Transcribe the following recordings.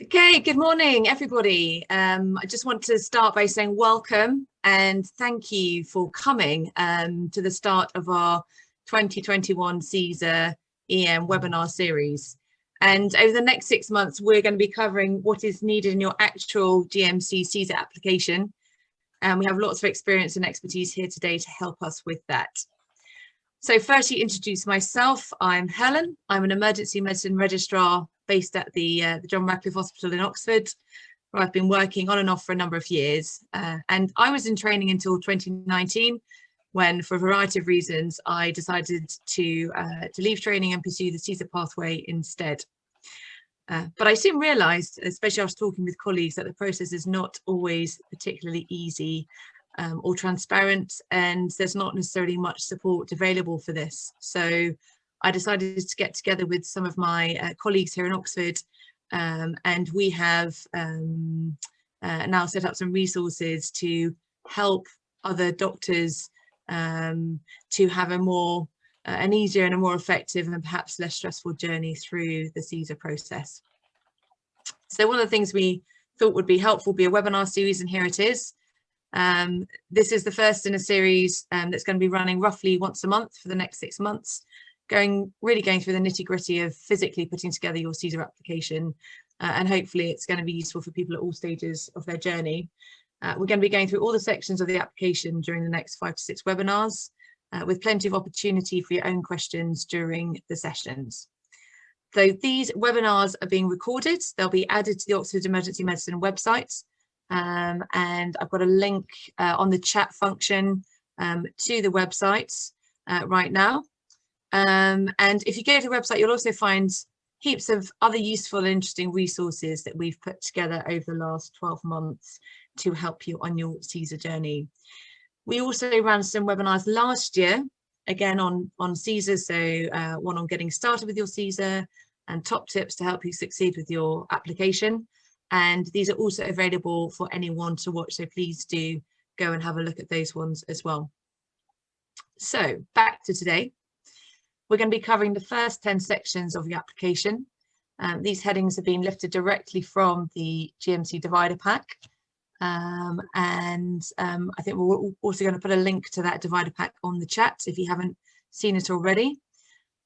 Okay, good morning, everybody. I just want to start by saying welcome and thank you for coming to the start of our 2021 CESR EM webinar series. And over the next 6 months, we're going to be covering what is needed in your actual GMC CESR application. And we have lots of experience and expertise here today to help us with that. So firstly, introduce myself. I'm Helen. I'm an emergency medicine registrar based at the John Radcliffe Hospital in Oxford, where I've been working on and off for a number of years. And I was in training until 2019, when, for a variety of reasons, I decided to leave training and pursue the CESR pathway instead. But I soon realised, especially after talking with colleagues, that the process is not always particularly easy or transparent, and there's not necessarily much support available for this. So I decided to get together with some of my colleagues here in Oxford, and we have now set up some resources to help other doctors to have an easier and a more effective and perhaps less stressful journey through the CESR process. So one of the things we thought would be helpful would be a webinar series, and here it is. This is the first in a series that's going to be running roughly once a month for the next 6 months, really going through the nitty-gritty of physically putting together your CESR application, and hopefully it's going to be useful for people at all stages of their journey. We're going to be going through all the sections of the application during the next 5 to 6 webinars, with plenty of opportunity for your own questions during the sessions. So these webinars are being recorded. They'll be added to the Oxford Emergency Medicine website. And I've got a link on the chat function to the website right now. And if you go to the website, you'll also find heaps of other useful and interesting resources that we've put together over the last 12 months to help you on your CESR journey. We also ran some webinars last year, again on CESR, so one on getting started with your CESR and top tips to help you succeed with your application. And these are also available for anyone to watch, so please do go and have a look at those ones as well. So back to today. We're going to be covering the first 10 sections of the application. These headings have been lifted directly from the GMC divider pack. I think we're also going to put a link to that divider pack on the chat if you haven't seen it already.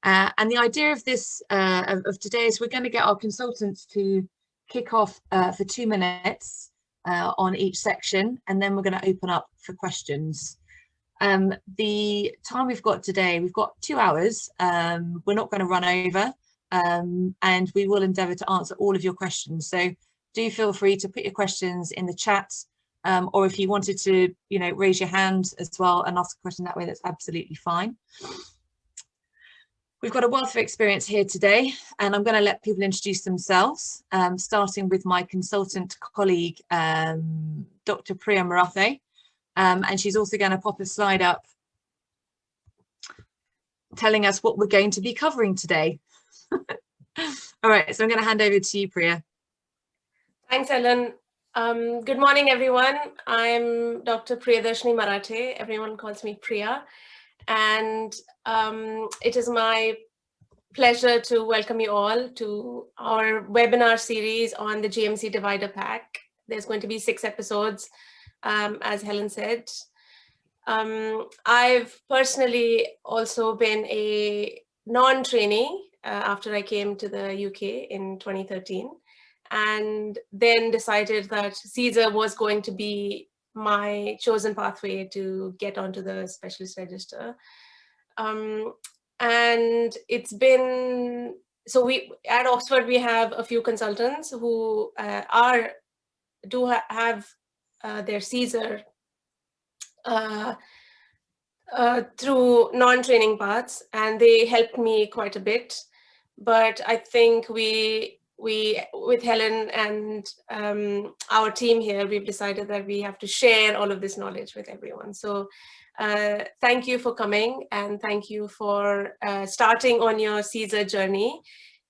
And the idea of this, of today, is we're going to get our consultants to kick off for 2 minutes on each section, and then we're going to open up for questions. The time we've got today, we've got 2 hours. We're not going to run over, and we will endeavour to answer all of your questions. So do feel free to put your questions in the chat, or if you wanted to, raise your hand as well and ask a question that way, that's absolutely fine. We've got a wealth of experience here today, and I'm going to let people introduce themselves, starting with my consultant colleague, Dr. Priya Marathe, and she's also going to pop a slide up telling us what we're going to be covering today. All right, so I'm going to hand over to you, Priya. Thanks, Helen. Good morning, everyone. I'm Dr. Priyadarshini Marathe. Everyone calls me Priya. And it is my pleasure to welcome you all to our webinar series on the GMC divider pack. There's going to be 6 episodes, as Helen said. I've personally also been a non-trainee after I came to the UK in 2013, and then decided that CESR was going to be my chosen pathway to get onto the specialist register. And it's been, so at Oxford, we have a few consultants who have their CESR through non-training paths, and they helped me quite a bit. But I think we with Helen and our team here, we've decided that we have to share all of this knowledge with everyone. So thank you for coming, and thank you for starting on your CESR journey.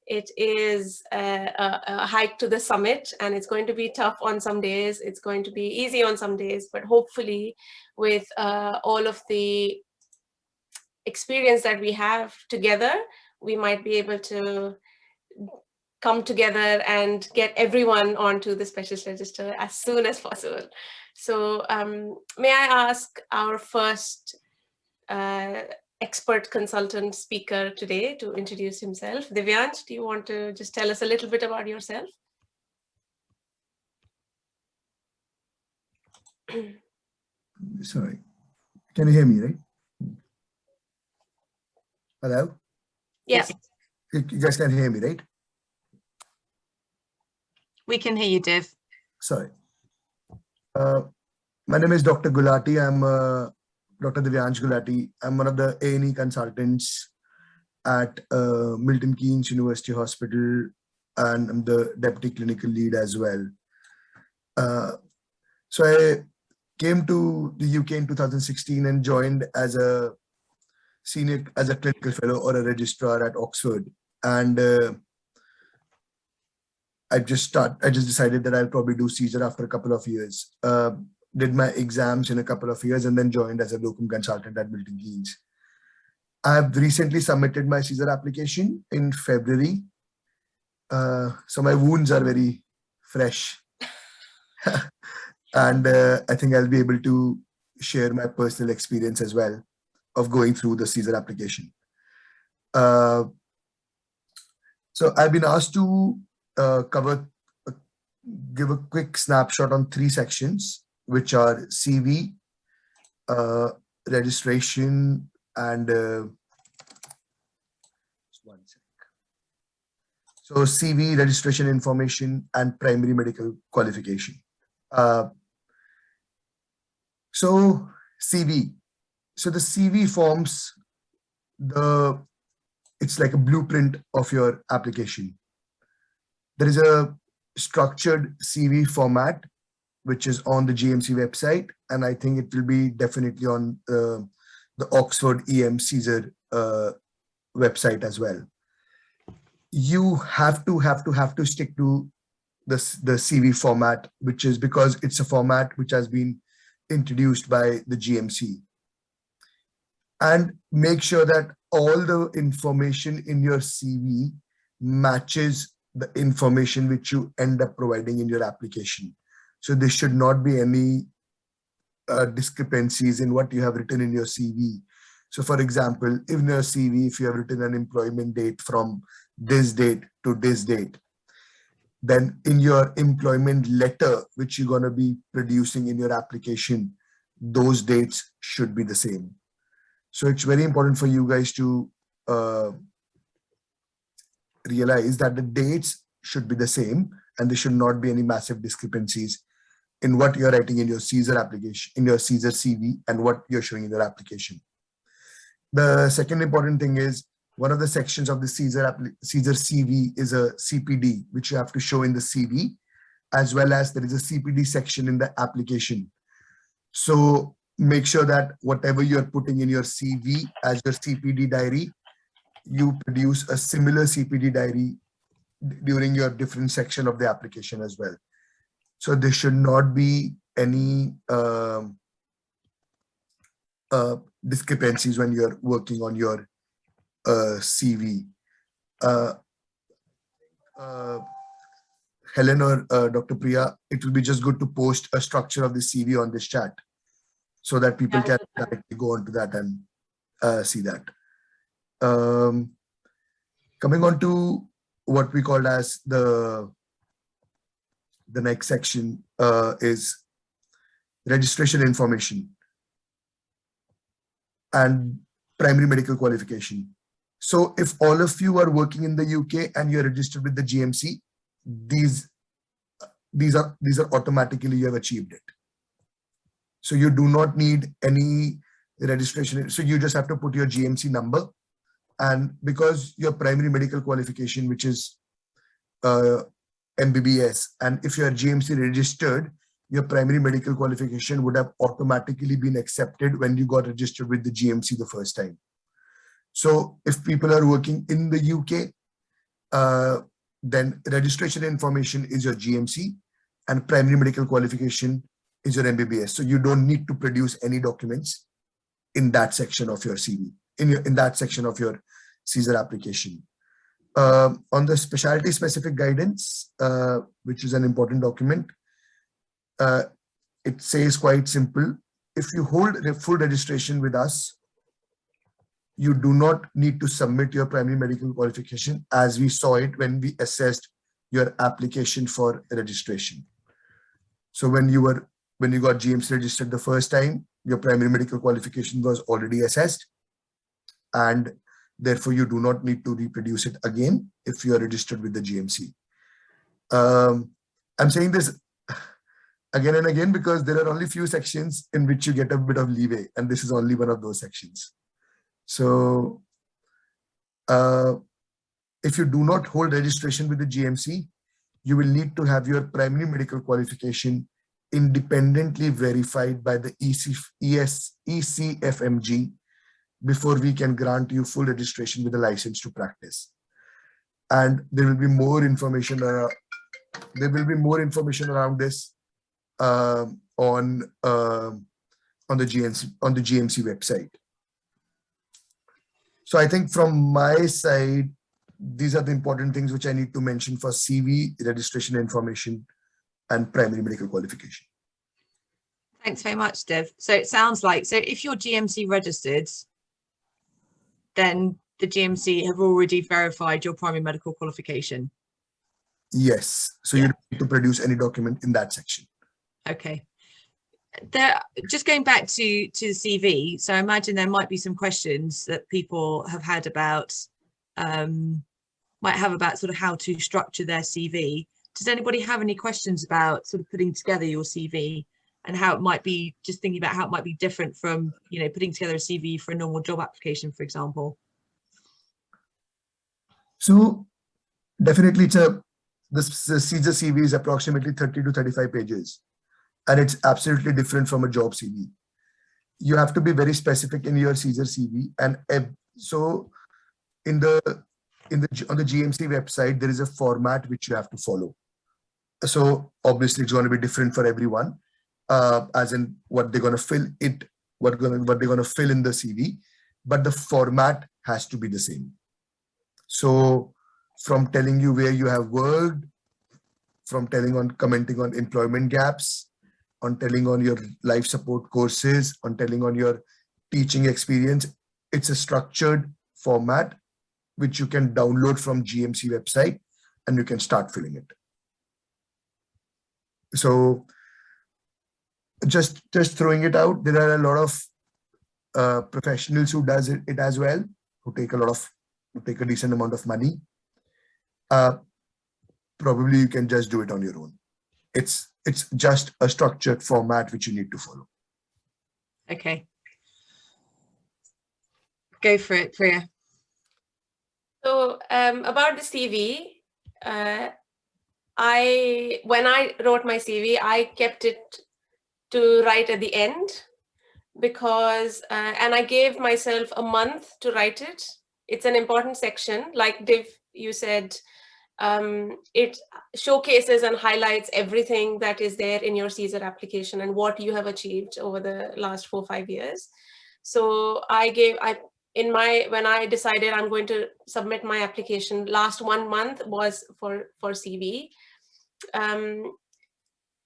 It is a hike to the summit, and it's going to be tough on some days. It's going to be easy on some days, but hopefully with all of the experience that we have together, we might be able to come together and get everyone onto the specialist register as soon as possible. So may I ask our first expert consultant speaker today to introduce himself. Divyansh, do you want to just tell us a little bit about yourself? Sorry, can you hear me, right? Hello? Yes. You guys can hear me, right? We can hear you, Div. Sorry. My name is Dr. Gulati. I'm Dr. Divyansh Gulati. I'm one of the A&E consultants at Milton Keynes University Hospital, and I'm the deputy clinical lead as well. So I came to the UK in 2016 and joined as a clinical fellow or a registrar at Oxford. And I just decided that I'll probably do CESR after a couple of years. Did my exams in a couple of years and then joined as a locum consultant at Milton Keynes. I've recently submitted my CESR application in February. So my wounds are very fresh. And I think I'll be able to share my personal experience as well of going through the CESR application. So I've been asked to give a quick snapshot on 3 sections, which are CV, registration, and one sec. So CV, registration information, and primary medical qualification. So CV. So the CV forms it's like a blueprint of your application. There is a structured CV format, which is on the GMC website, and I think it will be definitely on the Oxford EM CESR website as well. You have to stick to the CV format, which is because it's a format which has been introduced by the GMC. And make sure that all the information in your CV matches the information which you end up providing in your application. So there should not be any discrepancies in what you have written in your CV. So for example, in your CV, if you have written an employment date from this date to this date, then in your employment letter, which you're going to be producing in your application, those dates should be the same. So it's very important for you guys to realize that the dates should be the same and there should not be any massive discrepancies in what you're writing in your CESR application, in your CESR CV, and what you're showing in your application. The second important thing is one of the sections of the CESR CV is a CPD, which you have to show in the CV, as well as there is a CPD section in the application. So make sure that whatever you're putting in your CV as your CPD diary, you produce a similar CPD diary during your different section of the application as well. So there should not be any discrepancies when you're working on your CV. Helen or Dr. Priya, it will be just good to post a structure of the CV on this chat so that people can directly go onto that and see that. Coming on to what we call as the next section is registration information and primary medical qualification. So if all of you are working in the UK and you're registered with the GMC, these are automatically, you have achieved it. So you do not need any registration. So you just have to put your GMC number, and because your primary medical qualification, which is MBBS, and if you are GMC registered, your primary medical qualification would have automatically been accepted when you got registered with the GMC the first time. So if people are working in the UK, then registration information is your GMC and primary medical qualification is your MBBS. So you don't need to produce any documents in that section of your CV, in that section of your CESR application. On the specialty specific guidance, which is an important document, it says quite simple. If you hold a full registration with us, you do not need to submit your primary medical qualification, as we saw it when we assessed your application for registration. So when you got GMC registered the first time, your primary medical qualification was already assessed, and therefore you do not need to reproduce it again if you are registered with the GMC. I'm saying this again and again because there are only few sections in which you get a bit of leeway, and this is only one of those sections. So if you do not hold registration with the GMC, you will need to have your primary medical qualification independently verified by the ECFMG before we can grant you full registration with a license to practice. And there will be more information. There will be more information around this on the GMC website. So I think from my side, these are the important things which I need to mention for CV, registration information, and primary medical qualification. Thanks very much, Dev. So it sounds like, so if you're GMC registered, then the GMC have already verified your primary medical qualification. Yes. So you don't need to produce any document in that section. Okay. Just going back to the CV, so I imagine there might be some questions that people have had about, might have about sort of how to structure their CV. Does anybody have any questions about sort of putting together your CV and how it might be, just thinking about how it might be different from, you know, putting together a CV for a normal job application, for example? So definitely the CESR CV is approximately 30 to 35 pages. And it's absolutely different from a job CV. You have to be very specific in your CESR CV. And so on the GMC website, there is a format which you have to follow. So obviously it's going to be different for everyone, as in what they're going to fill it, what they're going to fill in the CV, but the format has to be the same. So from telling you where you have worked, from commenting on employment gaps, on telling on your life support courses, on telling on your teaching experience. It's a structured format which you can download from GMC website and you can start filling it. So just throwing it out, there are a lot of professionals who does it as well, who take a decent amount of money. Probably you can just do it on your own. It's just a structured format which you need to follow. Okay. Go for it, Priya. So about the CV, when I wrote my CV, I kept it to write at the end because, and I gave myself a month to write it. It's an important section. Like Div, you said, it showcases and highlights everything that is there in your CESR application and what you have achieved over the last 4 or 5 years. So when I decided I'm going to submit my application, last 1 month was for CV.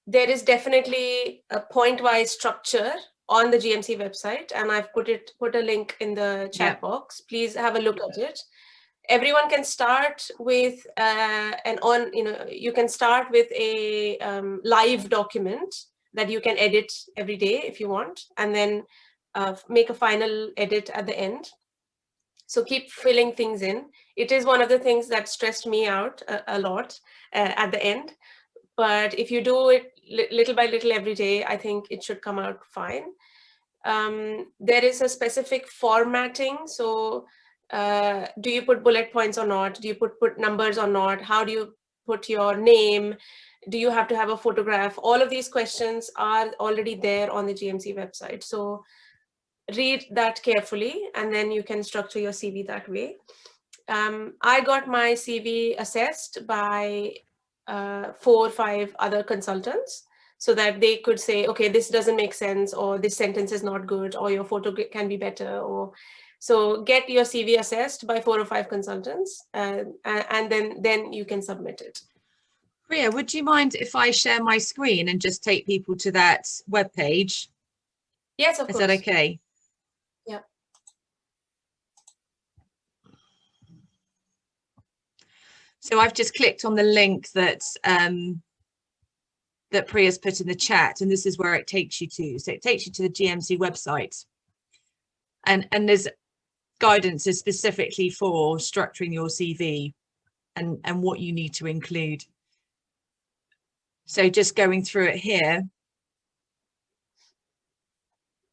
There is definitely a point-wise structure on the GMC website, and I've put a link in the chat box. Please have a look at it. Everyone can start with you can start with a live document that you can edit every day if you want, and then make a final edit at the end. So keep filling things in. It is one of the things that stressed me out a lot at the end. But if you do it little by little every day, I think it should come out fine. There is a specific formatting. So do you put bullet points or not? Do you put numbers or not? How do you put your name? Do you have to have a photograph? All of these questions are already there on the GMC website. So read that carefully, and then you can structure your CV that way. I got my CV assessed by 4 or 5 other consultants so that they could say, okay, this doesn't make sense, or this sentence is not good, or your photo can be better, or So get your CV assessed by 4 or 5 consultants, and then you can submit it. Priya, would you mind if I share my screen and just take people to that webpage? Yes, of course. Is that okay? Yeah. So I've just clicked on the link that that Priya's put in the chat, and this is where it takes you to. So it takes you to the GMC website, and there's guidance is specifically for structuring your CV and what you need to include. So just going through it here,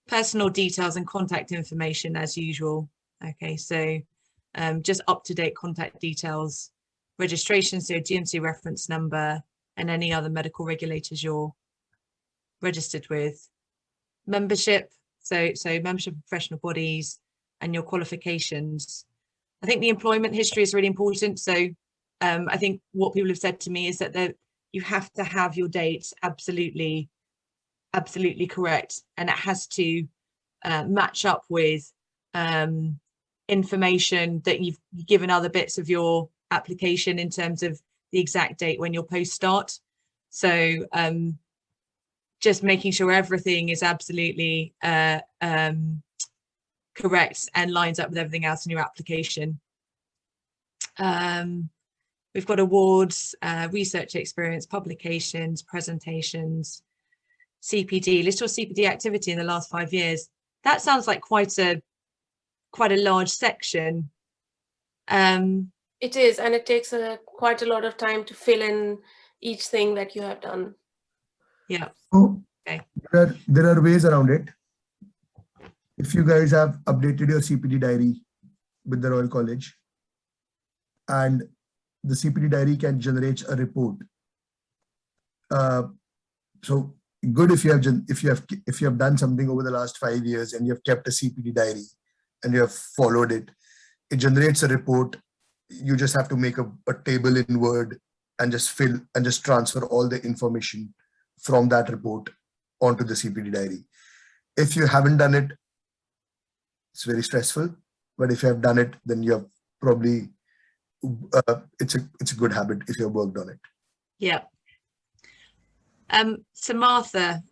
personal details and contact information as usual. Okay, so just up-to-date contact details, registration, so GMC reference number, and any other medical regulators you're registered with. Membership, so membership of professional bodies, and your qualifications. I think the employment history is really important. So I think what people have said to me is that you have to have your dates absolutely correct, and it has to match up with information that you've given other bits of your application in terms of the exact date when your posts start. So just making sure everything is absolutely correct and lines up with everything else in your application. We've got awards, research experience, publications, presentations, CPD, list your CPD activity in the last 5 years. That sounds like quite a large section. It is, and it takes quite a lot of time to fill in each thing that you have done. Yeah. So okay. There are ways around it. If you guys have updated your CPD diary with the Royal College, and the CPD diary can generate a report. So good if you have done something over the last 5 years and you have kept a CPD diary and you have followed it. It generates a report. You just have to make a table in Word and just fill and just transfer all the information from that report onto the CPD diary. If you haven't done it, it's very stressful. But if you have done it, then you have probably it's a good habit if you have worked on it. Yeah. Samantha,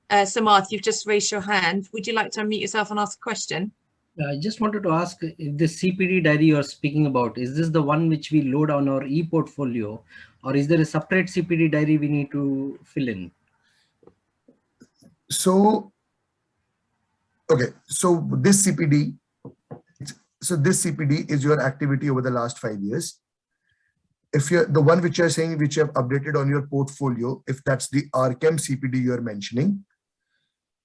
you've just raised your hand. Would you like to unmute yourself and ask a question? I just wanted to ask if the CPD diary you're speaking about, is this the one which we load on our e-portfolio, or is there a separate CPD diary we need to fill in? So, okay, so this CPD is your activity over the last 5 years. If you're the one which you're saying, which you have updated on your portfolio, if that's the RCM CPD you're mentioning,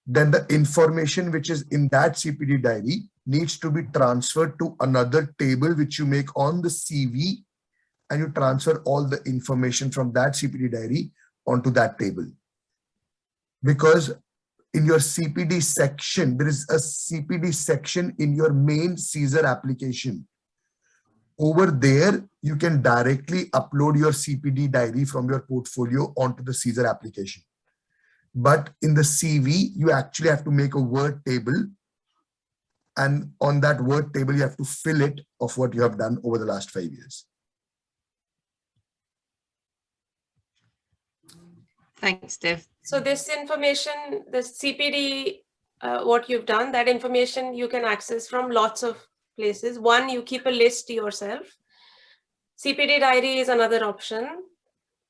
then the information which is in that CPD diary needs to be transferred to another table which you make on the CV, and you transfer all the information from that CPD diary onto that table. Because in your CPD section, there is a CPD section in your main CESR application. Over there, you can directly upload your CPD diary from your portfolio onto the CESR application. But in the CV, you actually have to make a Word table. And on that Word table, you have to fill it of what you have done over the last 5 years. Thanks, Dev. So this information, the CPD, what you've done, that information you can access from lots of places. One, you keep a list yourself. CPD diary is another option.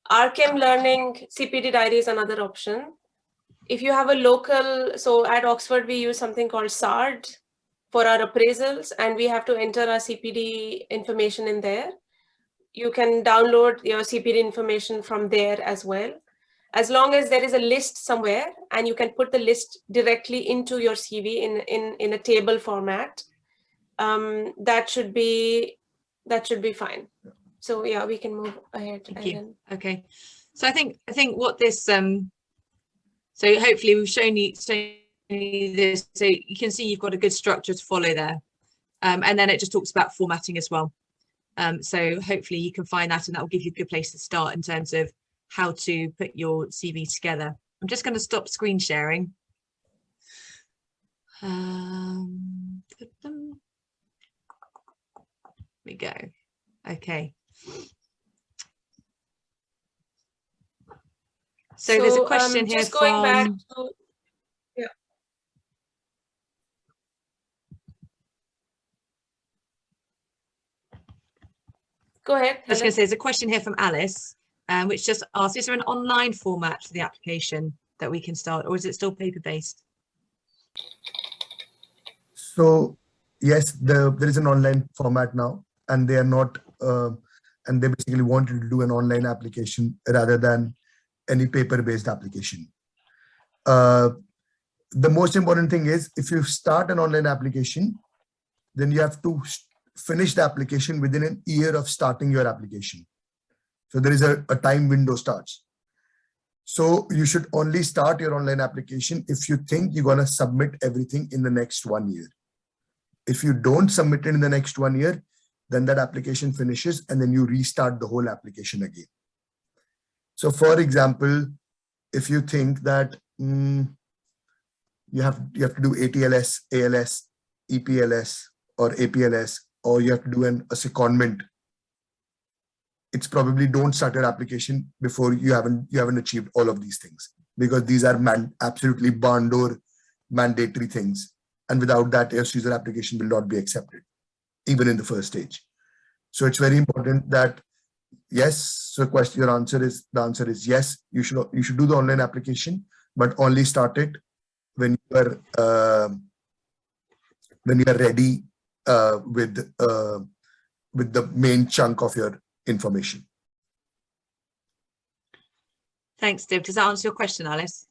RCM learning CPD diary is another option. If you have a local, so at Oxford, we use something called SARD for our appraisals, and we have to enter our CPD information in there. You can download your CPD information from there as well. As long as there is a list somewhere and you can put the list directly into your CV in a table format, that should be fine. So yeah, we can move ahead. Thank you. Okay, so I think what this so hopefully we've shown you this, so you can see you've got a good structure to follow there, and then it just talks about formatting as well. So hopefully you can find that, and that will give you a good place to start in terms of how to put your CV together. I'm just going to stop screen sharing. we go. Okay. So there's a question here just going back from... to, yeah. Go ahead. I was going to say, there's a question here from Alice, which just asks, is there an online format for the application that we can start, or is it still paper-based? So yes, there is an online format now, and they are not, and they basically wanted to do an online application rather than any paper-based application. The most important thing is, if you start an online application, then you have to finish the application within an year of starting your application. So there is a time window starts. So you should only start your online application if you think you're going to submit everything in the next 1 year. If you don't submit it in the next 1 year, then that application finishes and then you restart the whole application again. So for example, if you think that you have to do ATLS, ALS, EPLS or APLS, or you have to do a secondment, it's probably don't start your application before you haven't achieved all of these things, because these are absolutely bond or mandatory things. And without that, your CESR application will not be accepted, even in the first stage. So it's very important that, yes, so the answer is yes, you should do the online application, but only start it when you are ready with the main chunk of your information. Thanks, Div. Does that answer your question, Alice?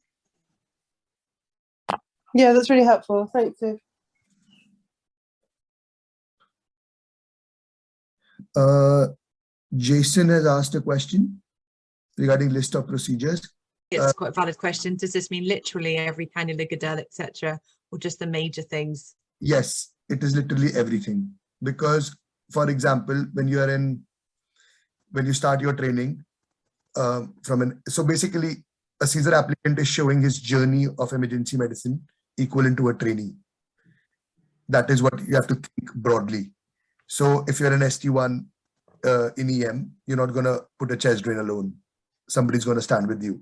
Yeah, that's really helpful. Thanks, Div. Jason has asked a question regarding list of procedures. It's quite a valid question. Does this mean literally every cannula, Goodell, etc., or just the major things? Yes, it is literally everything. Because, for example, when you start your training, so basically a CESR applicant is showing his journey of emergency medicine equivalent to a trainee. That is what you have to think broadly. So if you're an ST1 in EM, you're not going to put a chest drain alone. Somebody's going to stand with you.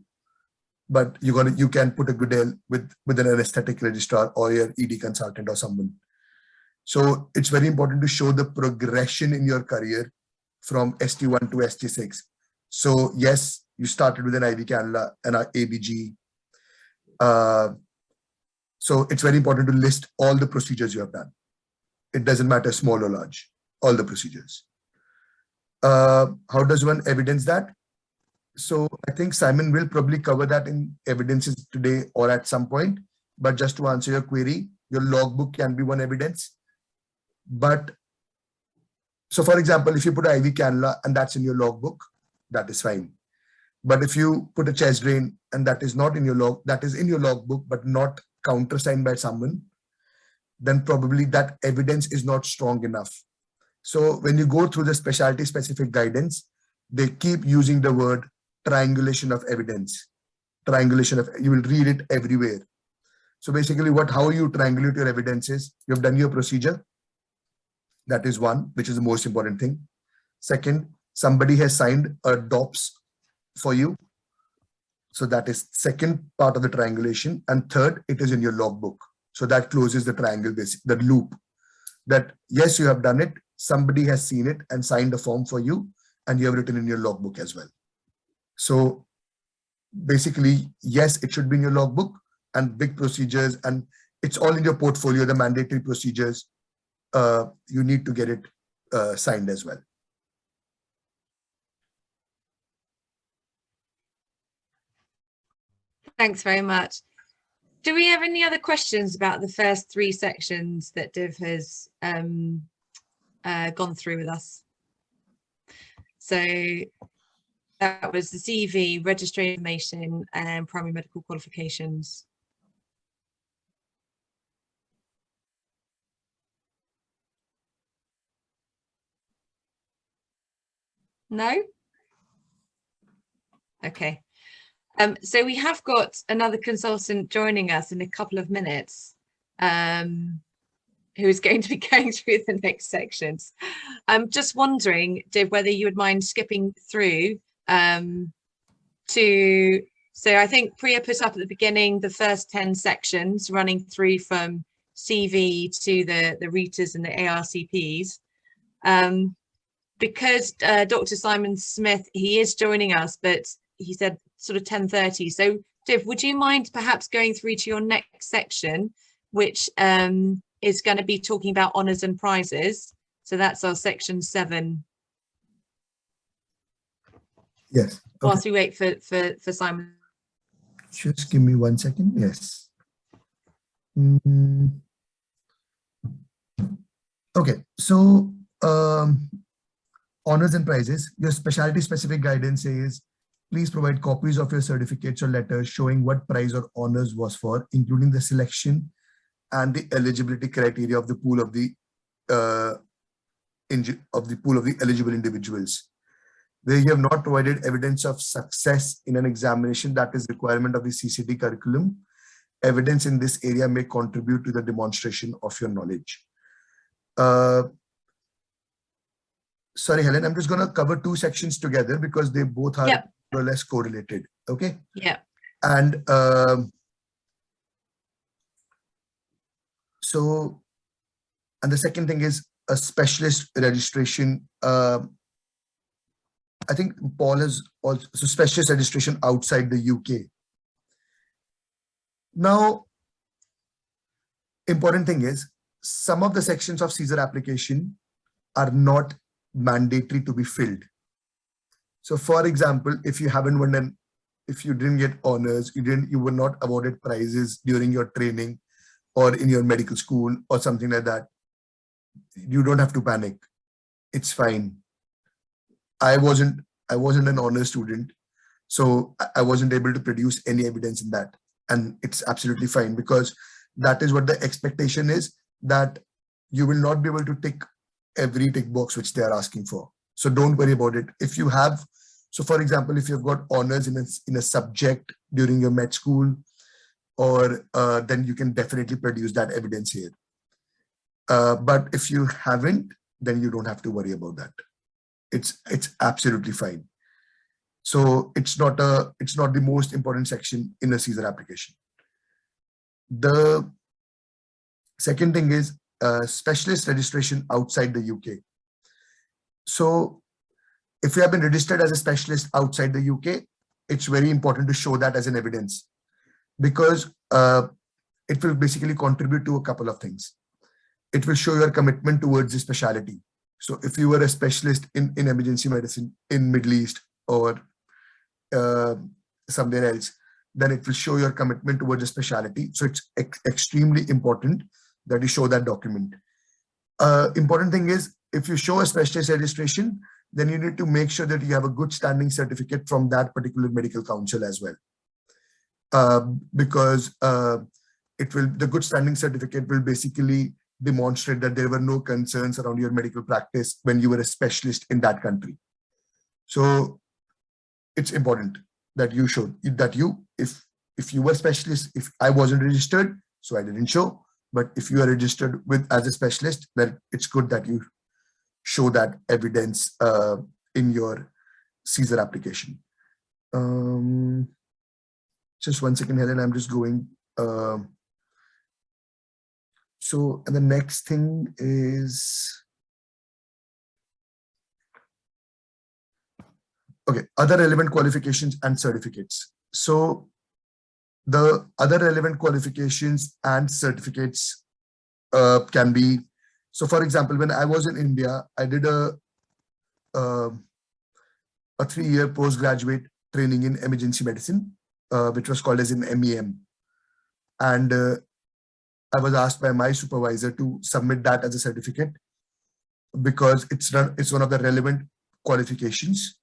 But you can put a Goodell with an anesthetic registrar or your ED consultant or someone. So it's very important to show the progression in your career from ST1 to ST6. So yes, you started with an IV cannula and an ABG. So it's very important to list all the procedures you have done. It doesn't matter small or large, all the procedures. How does one evidence that? So I think Simon will probably cover that in evidences today or at some point. But just to answer your query, your logbook can be one evidence. But so for example, if you put an IV cannula and that's in your logbook, that is fine. But if you put a chest drain and that is not in your that is in your logbook, but not countersigned by someone, then probably that evidence is not strong enough. So when you go through the specialty specific guidance, they keep using the word triangulation of evidence. You will read it everywhere. So basically how you triangulate your evidence is, you have done your procedure. That is one, which is the most important thing. Second, somebody has signed a DOPS for you. So that is second part of the triangulation. And third, it is in your logbook. So that closes the triangle, the loop. That yes, you have done it. Somebody has seen it and signed a form for you, and you have written in your logbook as well. So basically, yes, it should be in your logbook, and big procedures, and it's all in your portfolio, the mandatory procedures. You need to get it signed as well. Thanks very much. Do we have any other questions about the first three sections that Div has gone through with us? So that was the CV, registration information, and primary medical qualifications. No? Okay. So we have got another consultant joining us in a couple of minutes, who is going to be going through the next sections. I'm just wondering, Div, whether you would mind skipping through so I think Priya put up at the beginning the first 10 sections running through from CV to the RITAs and the ARCPs. Because Dr. Simon Smith, he is joining us, but he said sort of 10:30. So Div, would you mind perhaps going through to your next section, which is going to be talking about honours and prizes. So that's our section 7. Yes. Okay. Whilst we wait for Simon. Just give me 1 second. Yes. Okay. So honours and prizes. Your specialty specific guidance says, please provide copies of your certificates or letters showing what prize or honours was for, including the selection and the eligibility criteria of the pool of the eligible individuals. Where you have not provided evidence of success in an examination that is requirement of the CCT curriculum, evidence in this area may contribute to the demonstration of your knowledge. Sorry, Helen, I'm just going to cover 2 sections together because they both are more or less correlated. Okay. Yeah. And so, and the second thing is a specialist registration. I think Paul has also specialist registration outside the UK. Now, important thing is some of the sections of CESR application are not mandatory to be filled. So for example, if you haven't won if you didn't get honors, you were not awarded prizes during your training or in your medical school or something like that, you don't have to panic. It's fine. I wasn't an honor student, so I wasn't able to produce any evidence in that. And it's absolutely fine because that is what the expectation is, that you will not be able to tick every tick box which they are asking for. So don't worry about it. If you have, so for example, if you've got honors in a subject during your med school, or then you can definitely produce that evidence here. But if you haven't, then you don't have to worry about that. It's absolutely fine. So it's not the most important section in a CESR application. The second thing is specialist registration outside the UK. So if you have been registered as a specialist outside the UK, it's very important to show that as an evidence, because it will basically contribute to a couple of things. It will show your commitment towards the specialty. So if you were a specialist in emergency medicine in Middle East or somewhere else, then it will show your commitment towards a specialty. So it's extremely important that you show that document. Important thing is, if you show a specialist registration, then you need to make sure that you have a good standing certificate from that particular medical council as well. Because the good standing certificate will basically demonstrate that there were no concerns around your medical practice when you were a specialist in that country. So it's important that you show that if you were specialist, if I wasn't registered, so I didn't show, but if you are registered as a specialist, then it's good that you show that evidence in your CESR application. Just 1 second, Helen, I'm just going. So and the next thing is, okay, other relevant qualifications and certificates. So the other relevant qualifications and certificates can be, so for example, when I was in India, I did a 3-year postgraduate training in emergency medicine, which was called as an MEM. And I was asked by my supervisor to submit that as a certificate because it's one of the relevant qualifications,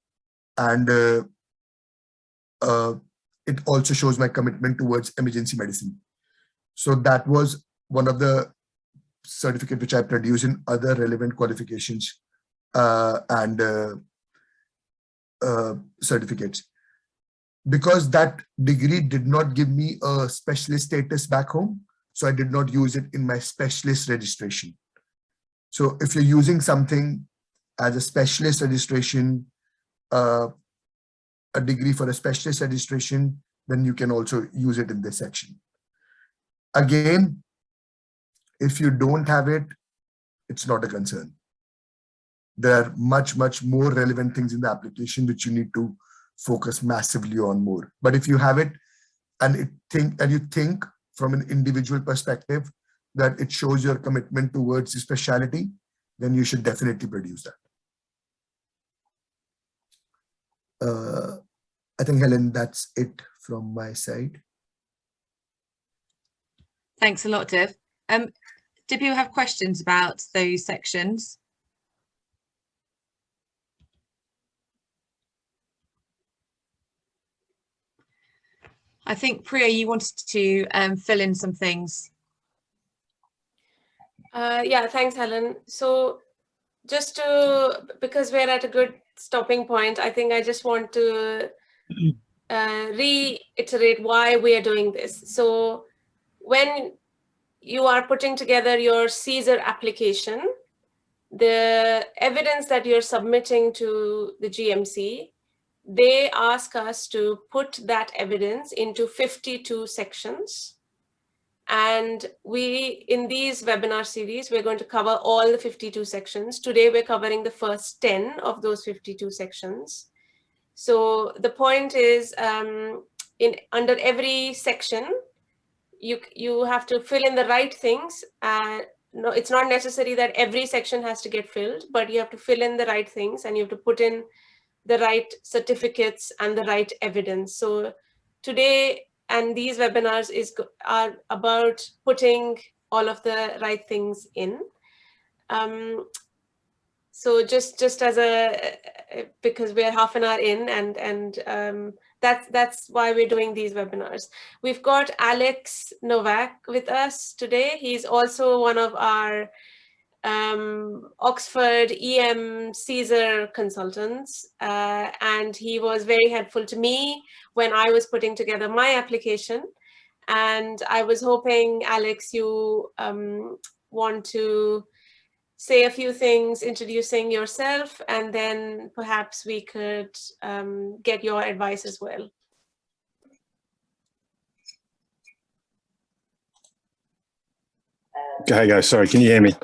and it also shows my commitment towards emergency medicine. So that was one of the certificate which I produced in other relevant qualifications and certificates. Because that degree did not give me a specialist status back home, so I did not use it in my specialist registration. So if you're using something as a specialist registration, a degree for a specialist registration, then you can also use it in this section. Again, if you don't have it, it's not a concern. There are much more relevant things in the application which you need to focus massively on more. But if you have it and you think from an individual perspective that it shows your commitment towards the specialty, then you should definitely produce that. I think, Helen, that's it from my side. Thanks a lot, Div. Do people have questions about those sections? I think, Priya, you wanted to fill in some things. Yeah, thanks, Helen. So just because we're at a good stopping point, I think I just want to reiterate why we are doing this. So when you are putting together your CESR application, the evidence that you're submitting to the GMC, they ask us to put that evidence into 52 sections. And in these webinar series, we're going to cover all the 52 sections. Today, we're covering the first 10 of those 52 sections. So the point is, under every section, you have to fill in the right things. No, it's not necessary that every section has to get filled, but you have to fill in the right things and you have to put in the right certificates and the right evidence. So today and these webinars are about putting all of the right things in. So just as because we're half an hour in, and that's why we're doing these webinars. We've got Alex Novak with us today. He's also one of our Oxford EM CESR consultants, and he was very helpful to me when I was putting together my application. And I was hoping, Alex, you want to say a few things introducing yourself, and then perhaps we could get your advice as well. Hey guys, sorry, can you hear me?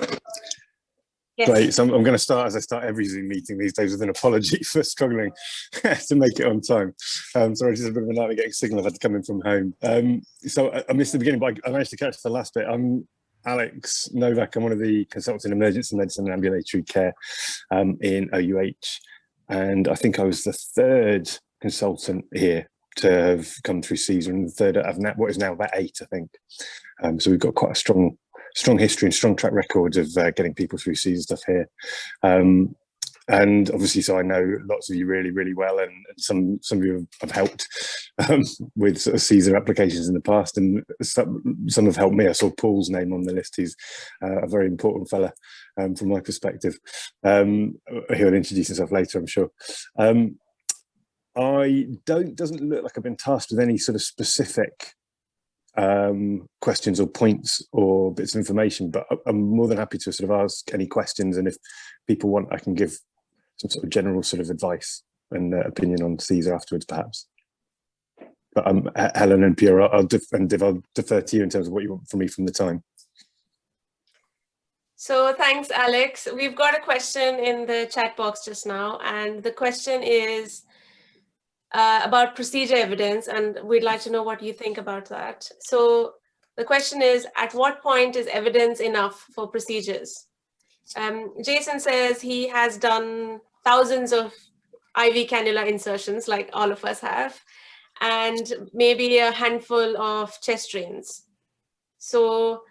Yes. Great, so I'm going to start as I start every Zoom meeting these days with an apology for struggling to make it on time. Sorry, just a bit of a nightmare getting signal. I've had to come in from home. So I missed the beginning, but I managed to catch the last bit. I'm Alex Novak. I'm one of the consultants in emergency medicine and ambulatory care in OUH. And I think I was the third consultant here to have come through CESR, and the third of what is now about 8, I think. So we've got quite a strong history and strong track record of getting people through CESR stuff here. And obviously, so I know lots of you really well, and some of you have helped with sort of CESR applications in the past, and some have helped me. I saw Paul's name on the list. He's a very important fella from my perspective. He'll introduce himself later, I'm sure. Doesn't look like I've been tasked with any sort of specific questions or points or bits of information, but I'm more than happy to sort of ask any questions, and if people want, I can give some sort of general sort of advice and opinion on CESR afterwards, perhaps. But Helen and Pierre, I'll defer to you in terms of what you want from me from the time. So thanks, Alex. We've got a question in the chat box just now, and the question is about procedure evidence, and we'd like to know what you think about that. So the question is, at what point is evidence enough for procedures? Jason says he has done thousands of IV cannula insertions, like all of us have, and maybe a handful of chest drains. So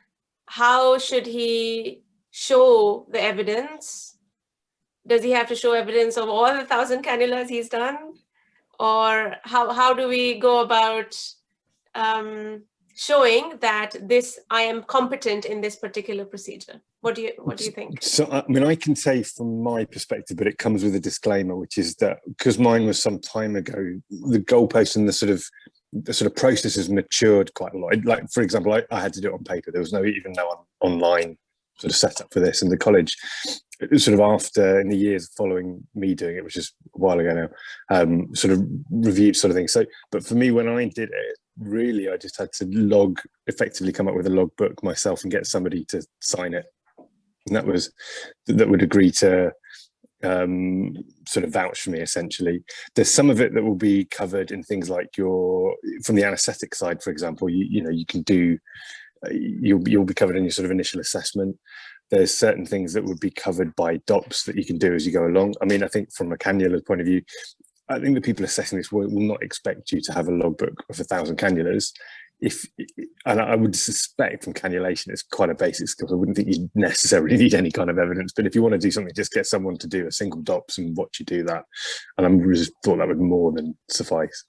how should he show the evidence? Does he have to show evidence of all the 1,000 cannulas he's done? Or how do we go about showing that I am competent in this particular procedure? What do you think? So I mean, I can say from my perspective, but it comes with a disclaimer, which is that because mine was some time ago, the goalpost and the sort of the sort of process has matured quite a lot. Like, for example, I had to do it on paper. There was no online sort of setup for this, and the college, it was sort of after, in the years following me doing it, which is a while ago now, sort of reviewed sort of thing. So, but for me, when I did it, really, I just had to effectively come up with a logbook myself and get somebody to sign it, and that would agree to sort of vouch for me, essentially. There's some of it that will be covered in things like from the anaesthetic side, for example, you can do, you'll be covered in your sort of initial assessment. There's certain things that would be covered by DOPS that you can do as you go along. I mean, I think from a cannula point of view, I think the people assessing this will not expect you to have a logbook of 1,000 cannulas. And I would suspect from cannulation, it's quite a basic skill. I wouldn't think you necessarily need any kind of evidence, but if you want to do something, just get someone to do a single DOPS and watch you do that. And I just thought that would more than suffice.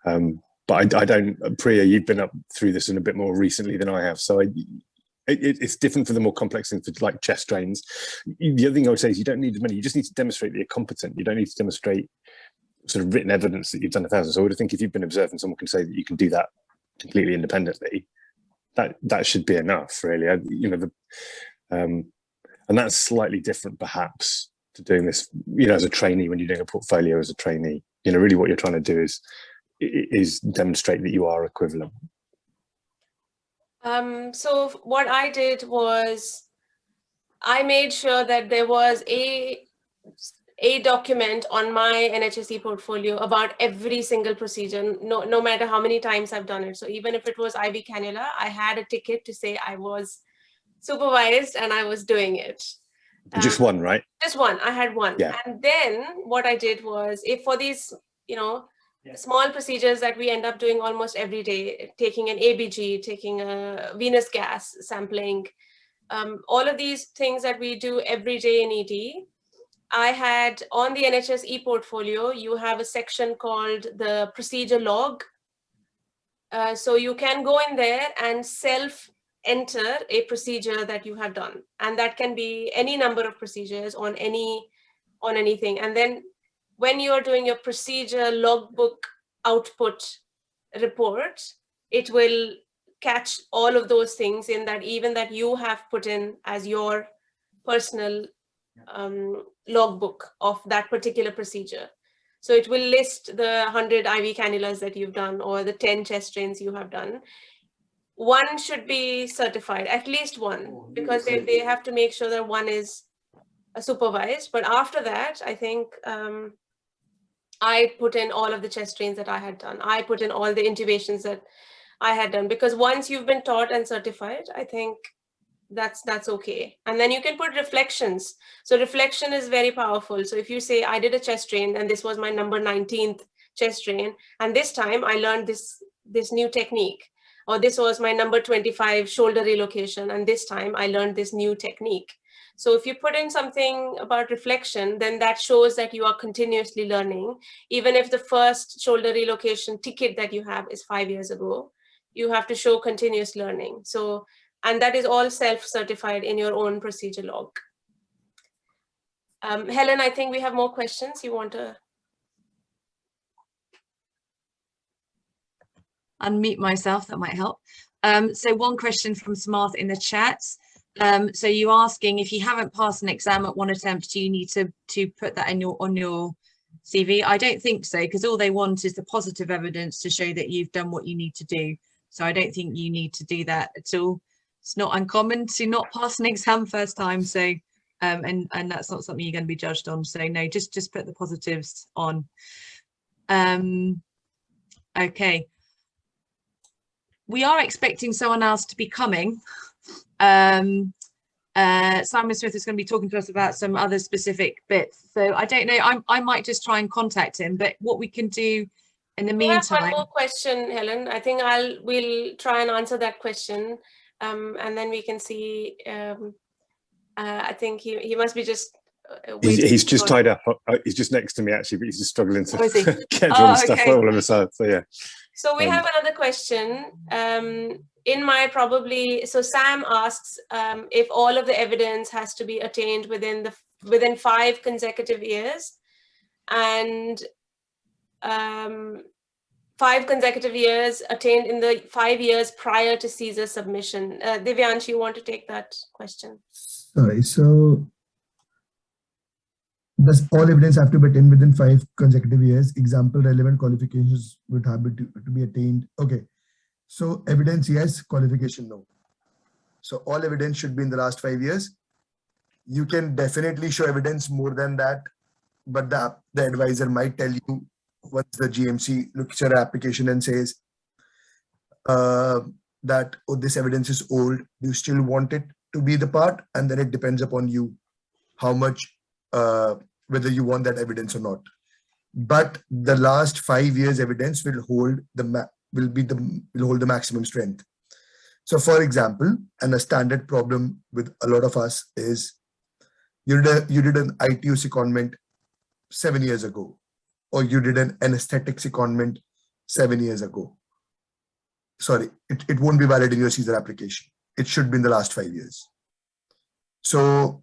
But I don't, Priya, you've been up through this in a bit more recently than I have. So it's different for the more complex things, for like chest drains. The other thing I would say is you don't need money. You just need to demonstrate that you're competent. You don't need to demonstrate sort of written evidence that you've done 1,000. So I would think if you've been observed and someone can say that you can do that completely independently, that should be enough, really. And that's slightly different perhaps to doing this, as a trainee, when you're doing a portfolio as a trainee. Really what you're trying to do is demonstrate that you are equivalent. So what I did was I made sure that there was a document on my NHSE portfolio about every single procedure, no matter how many times I've done it. So even if it was IV cannula, I had a ticket to say I was supervised and I was doing it. Just one, right? Just one. I had one. Yeah. And then what I did was, if for these, small procedures that we end up doing almost every day, taking an ABG, taking a venous gas sampling, all of these things that we do every day in ED, I had on the NHS portfolio, you have a section called the procedure log. So you can go in there and self-enter a procedure that you have done. And that can be any number of procedures on anything. And then when you're doing your procedure logbook output report, it will catch all of those things in that, even that you have put in as your personal logbook of that particular procedure. So it will list the 100 IV cannulas that you've done or the 10 chest drains you have done. One should be certified, at least one, because they have to make sure that one is supervised. But after that, I think I put in all of the chest drains that I had done. I put in all the intubations that I had done, because once you've been taught and certified, I think that's okay. And then you can put reflections. So reflection is very powerful. So if you say, I did a chest drain and this was my number 19th chest drain, and this time I learned this new technique, or this was my number 25 shoulder relocation, and this time I learned this new technique. So if you put in something about reflection, then that shows that you are continuously learning. Even if the first shoulder relocation ticket that you have is 5 years ago, you have to show continuous learning. So, and that is all self-certified in your own procedure log. Helen, I think we have more questions. You want to? Unmute myself, that might help. So one question from Samarth in the chat. So you're asking, if you haven't passed an exam at one attempt, do you need to put that in on your CV? I don't think so, because all they want is the positive evidence to show that you've done what you need to do. So I don't think you need to do that at all. It's not uncommon to not pass an exam first time. So and that's not something you're going to be judged on. So no, just put the positives on. Okay. We are expecting someone else to be coming. Simon Smith is going to be talking to us about some other specific bits. So I don't know, I might just try and contact him, but what we can do in the meantime. We have one more question, Helen. I think we'll try and answer that question. And then we can see, I think he must be just he's just tied up. He's just next to me actually, but he's just struggling to get all the stuff okay. all of a sudden. So yeah. So we have another question. So Sam asks if all of the evidence has to be attained within 5 consecutive years, and 5 consecutive years attained in the 5 years prior to CESR submission. Divyansh, you want to take that question? Sorry, so does all evidence have to be attained within 5 consecutive years? Example, relevant qualifications would have to be attained. Okay, so evidence, yes, qualification, no. So all evidence should be in the last 5 years. You can definitely show evidence more than that, but the advisor might tell you once the GMC looks at your application and says that, oh, this evidence is old, do you still want it to be the part? And then it depends upon you how much, whether you want that evidence or not. But the last 5 years evidence will hold the maximum strength. So for example, and a standard problem with a lot of us is you did an ITU secondment 7 years ago, or you did an anesthetic secondment 7 years ago. Sorry, it won't be valid in your CESR application. It should be in the last 5 years. So,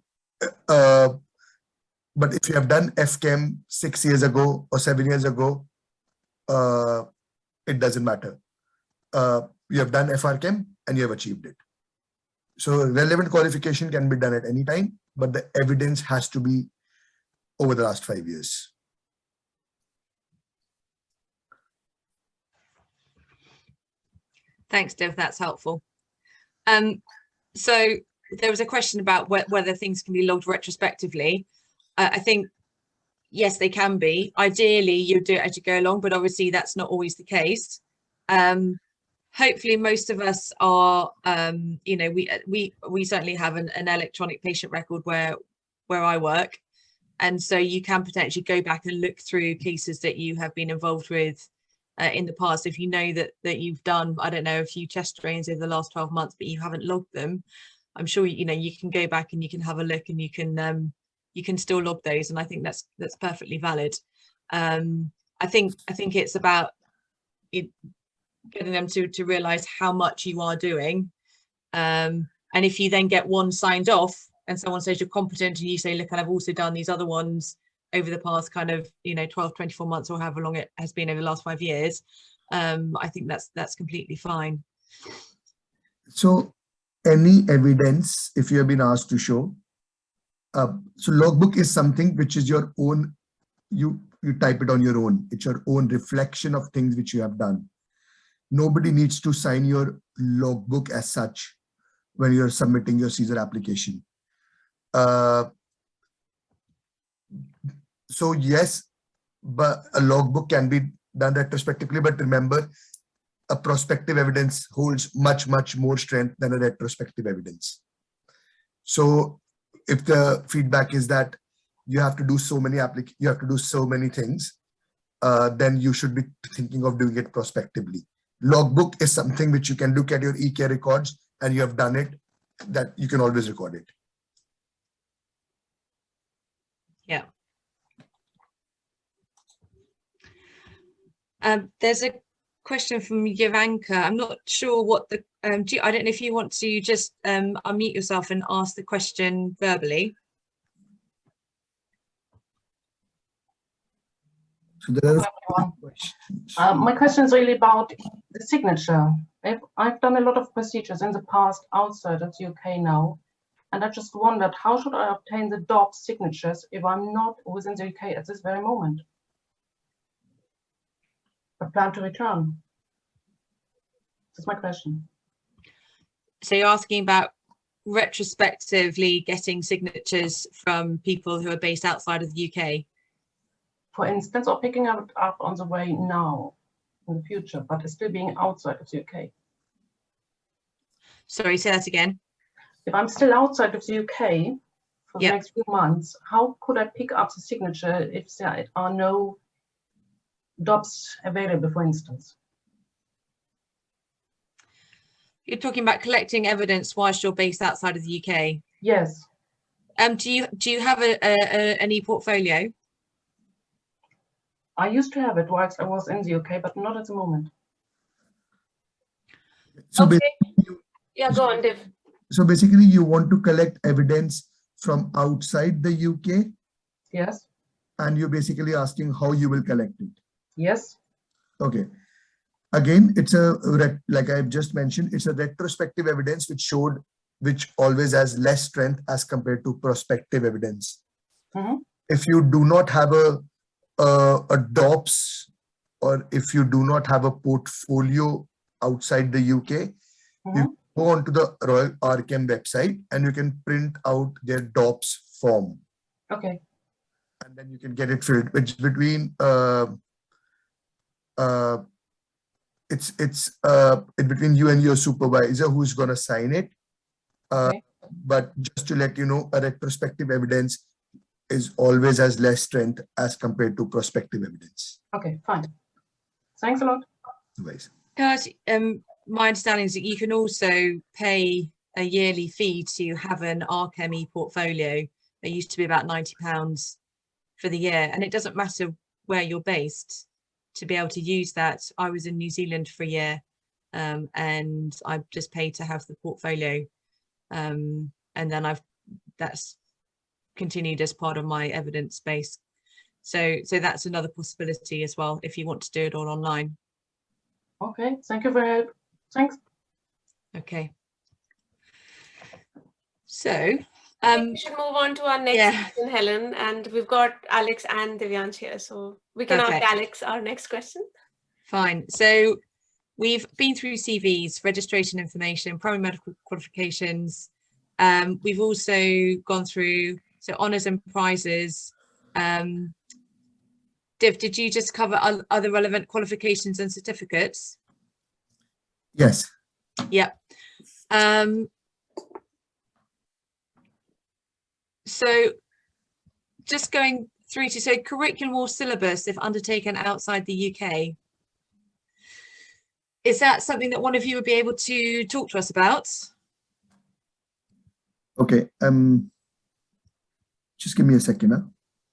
but if you have done FChem 6 years ago or 7 years ago, it doesn't matter. You have done FRChem and you have achieved it. So relevant qualification can be done at any time, but the evidence has to be over the last 5 years. Thanks, Dev. That's helpful. So there was a question about whether things can be logged retrospectively. I think, yes, they can be. Ideally, you do it as you go along, but obviously that's not always the case. Hopefully, most of us are, you know, we certainly have an electronic patient record where I work. And so you can potentially go back and look through cases that you have been involved with in the past. If you know that you've done, I don't know, a few chest drains over the last 12 months, but you haven't logged them, I'm sure, you know, you can go back and you can have a look and you can still log those. And I think that's perfectly valid. I think it's about getting them to realize how much you are doing. And if you then get one signed off and someone says you're competent and you say, look, and I've also done these other ones over the past kind of, you know, 12, 24 months or however long it has been over the last 5 years, I think that's completely fine. So any evidence, if you have been asked to show, so logbook is something which is your own, you type it on your own. It's your own reflection of things which you have done. Nobody needs to sign your logbook as such when you're submitting your CESR application. So yes, but a logbook can be done retrospectively, but remember, a prospective evidence holds much more strength than a retrospective evidence. So if the feedback is that you have to do so many things, then you should be thinking of doing it prospectively. Logbook is something which you can look at your e-care records and you have done it, that you can always record it. Yeah. There's a question from Yavanka. I'm not sure what the, I don't know if you want to just unmute yourself and ask the question verbally. So there are my question is really about the signature. I've done a lot of procedures in the past outside of the UK now, and I just wondered, how should I obtain the DOPS signatures if I'm not within the UK at this very moment? I plan to return. That's my question. So you're asking about retrospectively getting signatures from people who are based outside of the UK? For instance, or picking it up on the way now in the future, but it's still being outside of the UK. Sorry, say that again. If I'm still outside of the UK for the next few months, how could I pick up the signature if there are no DOPS available, for instance? You're talking about collecting evidence whilst you're based outside of the UK? Yes. Do you have an e-portfolio? I used to have it whilst I was in the UK, but not at the moment. So okay. Yeah, go on, Div. So basically you want to collect evidence from outside the UK? Yes. And you're basically asking how you will collect it? Yes. Okay. Again, it's like I've just mentioned, it's a retrospective evidence which always has less strength as compared to prospective evidence. Mhm. If you do not have a DOPS, or if you do not have a portfolio outside the UK, you go onto the Royal RITA website and you can print out their DOPS form. Okay. And then you can get it filled, which between it's between you and your supervisor who's going to sign it. Okay. But just to let you know, a retrospective evidence is always has less strength as compared to prospective evidence. Okay, fine. Thanks a lot. Otherwise. Guys, my understanding is that you can also pay a yearly fee to have an ARCP portfolio. It used to be about £90 for the year, and it doesn't matter where you're based to be able to use that. I was in New Zealand for a year, and I just paid to have the portfolio, and then that's continued as part of my evidence base. So that's another possibility as well if you want to do it all online. Okay, thank you very much. Thanks. Okay. So we should move on to our next yeah. question, Helen, and we've got Alex and Divyansh here, so we can Perfect. ask Alex our next question. Fine. So we've been through CVs, registration information, primary medical qualifications. We've also gone through honours and prizes. Div, did you just cover other relevant qualifications and certificates? Yes. Yeah. So just going through to curriculum or syllabus if undertaken outside the UK. Is that something that one of you would be able to talk to us about? Okay. Just give me a second. Huh?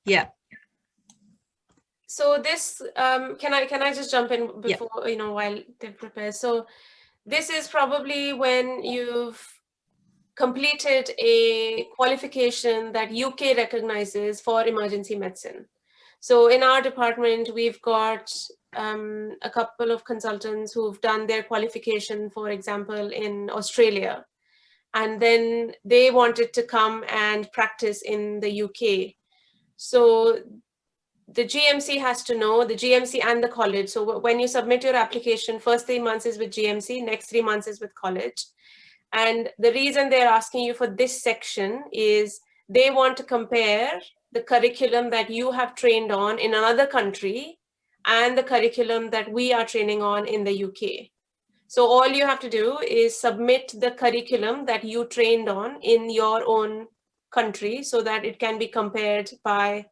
Yeah. So this, can I just jump in before, while they prepare? So this is probably when you've completed a qualification that UK recognizes for emergency medicine. So in our department, we've got a couple of consultants who've done their qualification, for example, in Australia. And then they wanted to come and practice in the UK. So the GMC has to know, the GMC and the college. So when you submit your application, first 3 months is with GMC, next 3 months is with college. And the reason they're asking you for this section is they want to compare the curriculum that you have trained on in another country and the curriculum that we are training on in the UK. So all you have to do is submit the curriculum that you trained on in your own country so that it can be compared by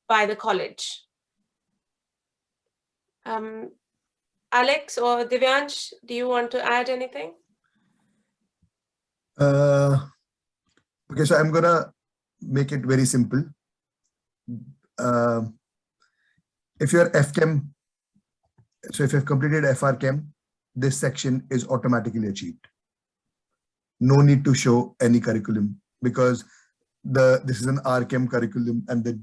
the college. Alex or Divyansh, do you want to add anything? Okay, so I'm gonna make it very simple. If you're FChem, so if you've completed FRChem, this section is automatically achieved. No need to show any curriculum because this is an RChem curriculum and the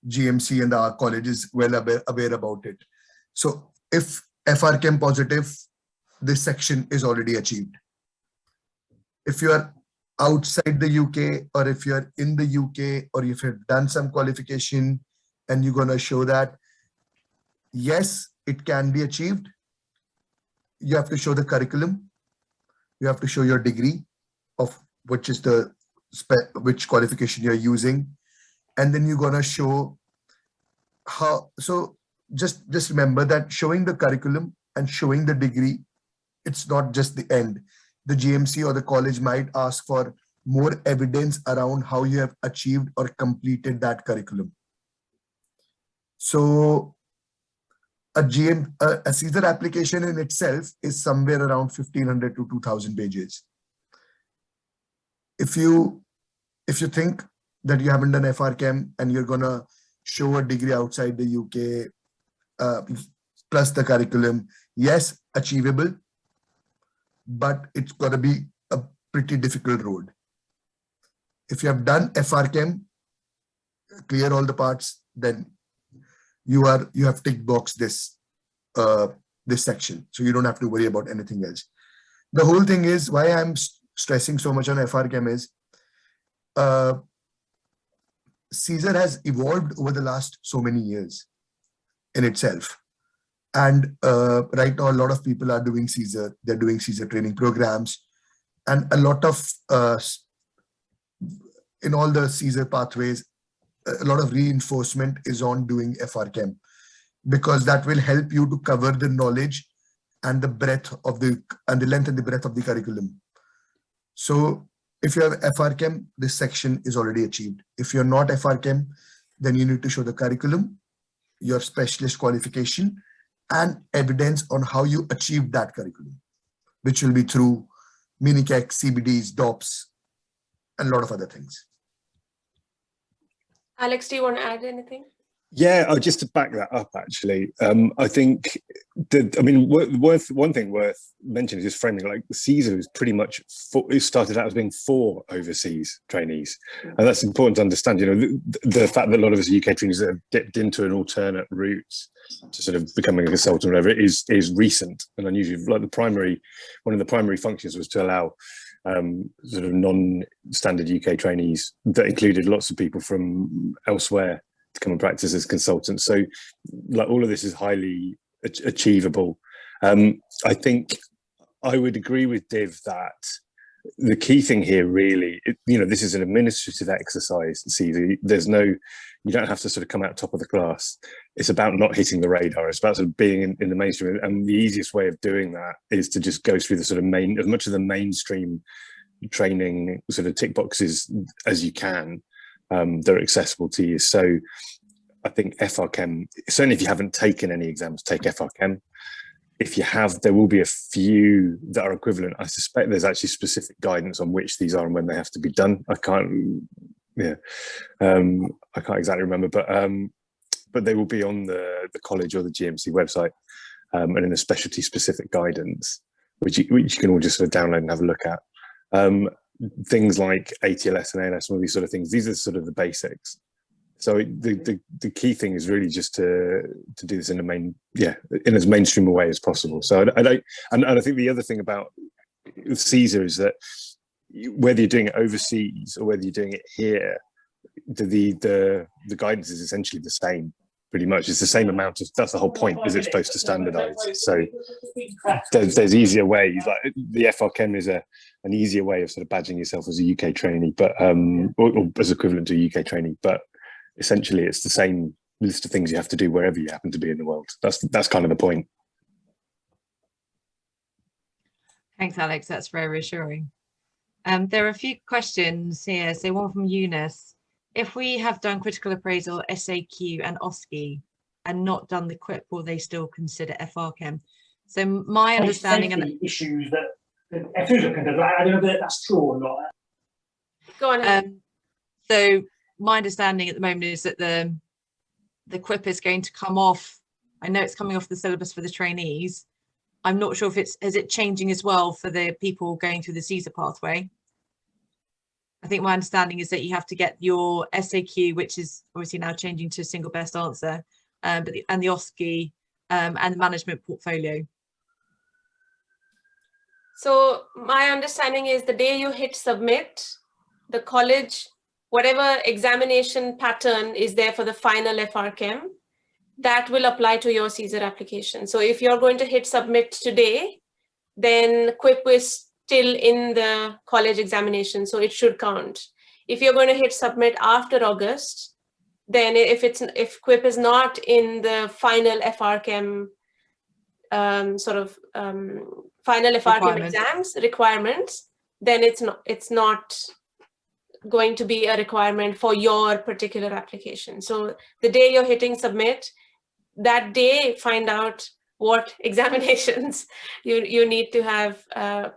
GMC and the college is well aware about it. So if FRChem positive, this section is already achieved. If you are outside the UK or if you're in the UK or if you've done some qualification and you're going to show that, yes, it can be achieved. You have to show the curriculum. You have to show your degree of which is which qualification you're using. And then you're going to show how, so just remember that showing the curriculum and showing the degree, it's not just the end. The GMC or the college might ask for more evidence around how you have achieved or completed that curriculum. So a CESR application in itself is somewhere around 1,500 to 2,000 pages. If you think that you haven't done FRChem and you're gonna show a degree outside the UK plus the curriculum, yes, achievable, but it's got to be a pretty difficult road. If you have done FRChem, clear all the parts, then you have ticked box this this section. So you don't have to worry about anything else. The whole thing is why I'm stressing so much on FRChem is CESR has evolved over the last so many years in itself. And right now, a lot of people are doing CESR. They're doing CESR training programs. And a lot of, in all the CESR pathways, a lot of reinforcement is on doing FRChem, because that will help you to cover the knowledge and the breadth of the, and the length and the breadth of the curriculum. So if you have FRChem, this section is already achieved. If you're not FRChem, then you need to show the curriculum, your specialist qualification, and evidence on how you achieved that curriculum, which will be through Minikec, CBDs, DOPS, and a lot of other things. Alex, do you want to add anything? Yeah, just to back that up, actually, I think that, I mean, one thing worth mentioning is just framing, like CESR is pretty much, it started out as being for overseas trainees. And that's important to understand, you know, the fact that a lot of us UK trainees have dipped into an alternate route to sort of becoming a consultant or whatever is recent and unusual. Like one of the primary functions was to allow sort of non-standard UK trainees that included lots of people from elsewhere to come and practice as consultants. So like all of this is highly achievable. I think I would agree with Div that the key thing here really, you know, this is an administrative exercise. See, there's no, you don't have to sort of come out top of the class. It's about not hitting the radar. It's about sort of being in the mainstream. And the easiest way of doing that is to just go through the sort of as much of the mainstream training sort of tick boxes as you can. They're accessible to you. So I think FRChem, certainly if you haven't taken any exams, take FRChem. If you have, there will be a few that are equivalent. I suspect there's actually specific guidance on which these are and when they have to be done. I can't exactly remember, but they will be on the college or the GMC website, and in the specialty specific guidance, which you can all just sort of download and have a look at. Things like ATLS and ALS, all these sort of things, these are sort of the basics. So the key thing is really just to do this in in as mainstream a way as possible. So I think the other thing about CESR is that whether you're doing it overseas or whether you're doing it here, the guidance is essentially the same. Pretty much, it's the same amount of. That's the whole point. Is it's supposed to standardise? So there's easier ways. Like the FRChem is an easier way of sort of badging yourself as a UK trainee, but or as equivalent to a UK trainee. But essentially, it's the same list of things you have to do wherever you happen to be in the world. That's kind of the point. Thanks, Alex. That's very reassuring. There are a few questions here. So one from Eunice. If we have done critical appraisal, SAQ and OSCE and not done the QUIP, will they still consider FRChem? So my understanding and issues that FUs are considered, I don't know if that's true or not. Go on. So my understanding at the moment is that the QUIP is going to come off. I know it's coming off the syllabus for the trainees. I'm not sure if is it changing as well for the people going through the CESR pathway. I think my understanding is that you have to get your SAQ, which is obviously now changing to single best answer, and the OSCE and the management portfolio. So my understanding is the day you hit submit, the college, whatever examination pattern is there for the final FRChem, that will apply to your CESR application. So if you're going to hit submit today, then QUIP is still in the college examination, so it should count. If you're going to hit submit after August, then if QUIP is not in the final FRChem final FRChem exams requirements, then it's not going to be a requirement for your particular application. So the day you're hitting submit, that day find out what examinations you need to have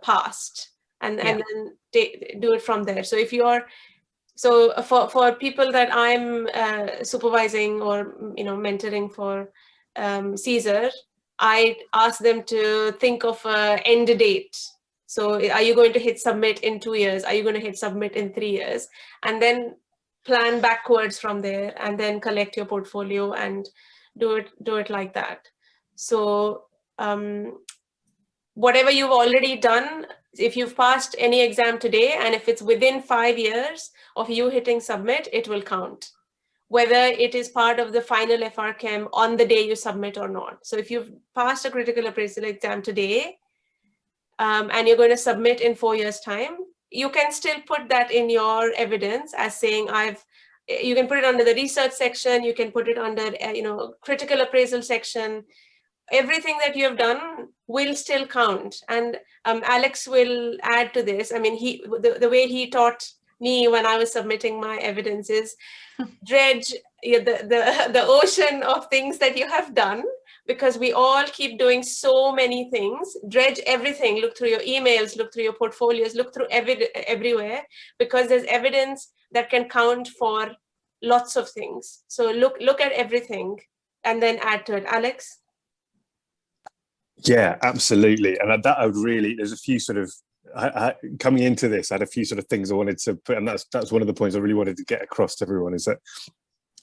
passed, and then do it from there. So if you're for people that I'm supervising or mentoring for CESR, I ask them to think of an end date. So are you going to hit submit in 2 years? Are you going to hit submit in 3 years? And then plan backwards from there, and then collect your portfolio and do it like that. So whatever you've already done, if you've passed any exam today, and if it's within 5 years of you hitting submit, it will count, whether it is part of the final FRChem on the day you submit or not. So if you've passed a critical appraisal exam today, and you're going to submit in 4 years' time, you can still put that in your evidence as saying, you can put it under the research section, you can put it under, critical appraisal section. Everything that you have done will still count. And Alex will add to this. I mean, the way he taught me when I was submitting my evidence is dredge the ocean of things that you have done, because we all keep doing so many things. Dredge everything, look through your emails, look through your portfolios, look through everywhere, because there's evidence that can count for lots of things. So look at everything and then add to it. Alex? Yeah, absolutely. And that I would really, there's a few sort of, coming into this, I had a few sort of things I wanted to put, and that's one of the points I really wanted to get across to everyone, is that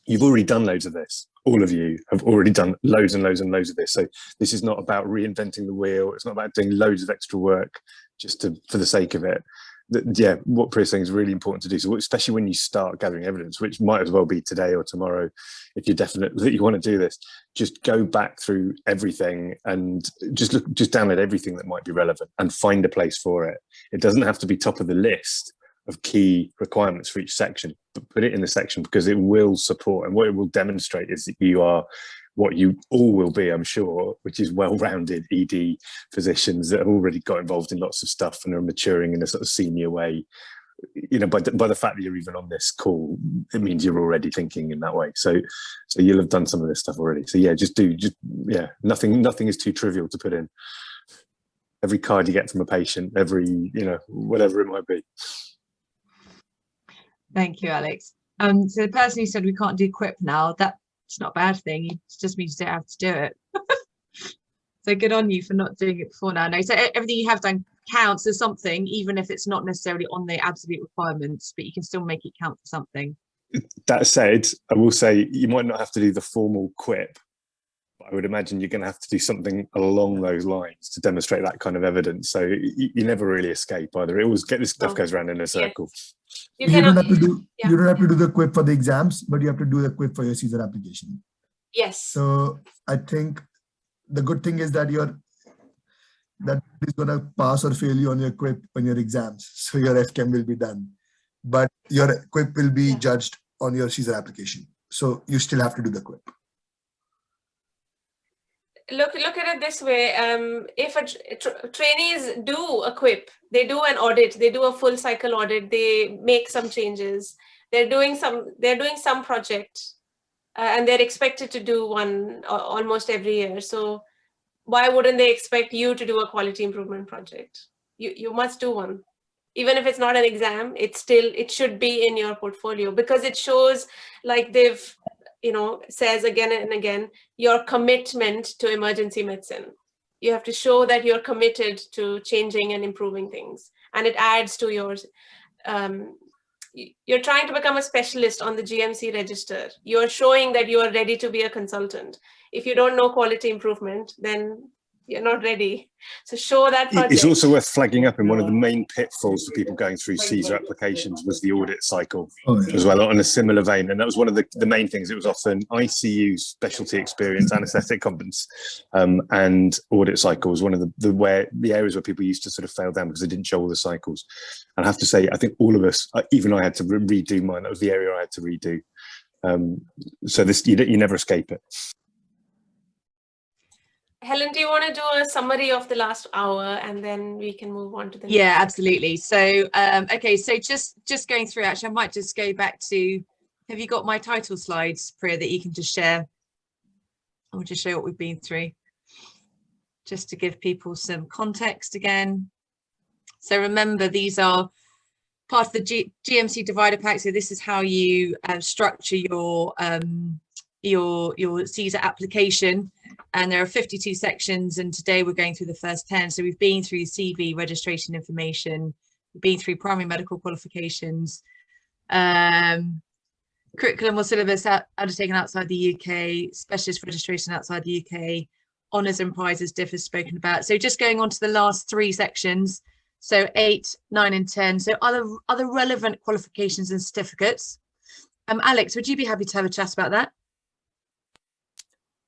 you've already done loads of this. All of you have already done loads and loads and loads of this. So this is not about reinventing the wheel. It's not about doing loads of extra work just for the sake of it. Yeah, what Priya's saying is really important to do. So especially when you start gathering evidence, which might as well be today or tomorrow, if you're definite that you want to do this, just go back through everything and just download everything that might be relevant and find a place for it. It doesn't have to be top of the list of key requirements for each section, but put it in the section, because it will support, and what it will demonstrate is that you are what you all will be, I'm sure, which is well-rounded ED physicians that have already got involved in lots of stuff and are maturing in a sort of senior way. You know, by the fact that you're even on this call, it means you're already thinking in that way. So you'll have done some of this stuff already. So yeah, nothing is too trivial to put in. Every card you get from a patient, whatever it might be. Thank you, Alex. So the person who said we can't do quip now, it's not a bad thing. It just means you don't have to do it. So good on you for not doing it before now. No, so everything you have done counts as something, even if it's not necessarily on the absolute requirements, but you can still make it count for something. That said, I will say you might not have to do the formal quip, but I would imagine you're going to have to do something along those lines to demonstrate that kind of evidence. So you never really escape either. It always this stuff goes around in a circle. You don't have to do the quip for the exams, but you have to do the quip for your CESR application. Yes. So I think the good thing is that that is going to pass or fail you on your quip on your exams. So your FChem will be done, but your quip will be judged on your CESR application. So you still have to do the quip. Look at it this way. If trainees do a quip, they do an audit, they do a full cycle audit, they make some changes, they're doing some project, and they're expected to do one almost every year. So why wouldn't they expect you to do a quality improvement project? You must do one. Even if it's not an exam, it should be in your portfolio, because it shows, like they've says again and again, your commitment to emergency medicine. You have to show that you're committed to changing and improving things. And it adds to yours. You're trying to become a specialist on the GMC register. You're showing that you are ready to be a consultant. If you don't know quality improvement, then you're not ready. So show that project. It's also worth flagging up, in one of the main pitfalls for people going through CESR applications was the audit cycle as well, on a similar vein. And that was one of the main things. It was often ICU specialty experience, anaesthetic competence, and audit cycle was one of the areas where people used to sort of fail down because they didn't show all the cycles. And I have to say, I think all of us, even I had to redo mine. That was the area I had to redo. So you never escape it. Helen, do you want to do a summary of the last hour, and then we can move on to the next? Yeah, absolutely. So, okay, so just going through, actually, I might just go back to, have you got my title slides, Priya, that you can just share? I'll just show what we've been through, just to give people some context again. So remember, these are part of the GMC divider pack. So this is how you structure your CESR application. And there are 52 sections, and today we're going through the first 10. So we've been through CV, registration information, we've been through primary medical qualifications, curriculum or syllabus undertaken outside the UK, specialist registration outside the UK, honours and prizes Div has spoken about. So just going on to the last 3 sections, so 8, 9 and 10, so other relevant qualifications and certificates. Alex, would you be happy to have a chat about that?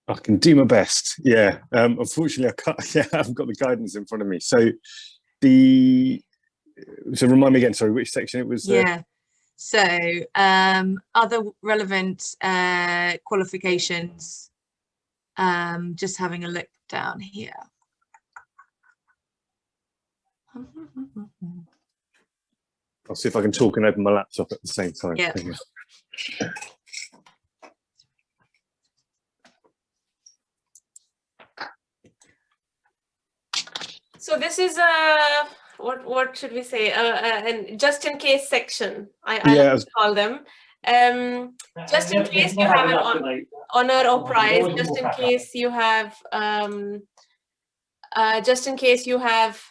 I can do my best. Yeah. Unfortunately, I can't. Yeah, I haven't got the guidance in front of me. So so remind me again. Sorry, which section it was? Yeah. So other relevant qualifications. Just having a look down here. I'll see if I can talk and open my laptop at the same time. Yeah. So this is what should we say? And just in case section. I like to call them. Just in case you have an honor or prize. Just in case you have. Just in case you have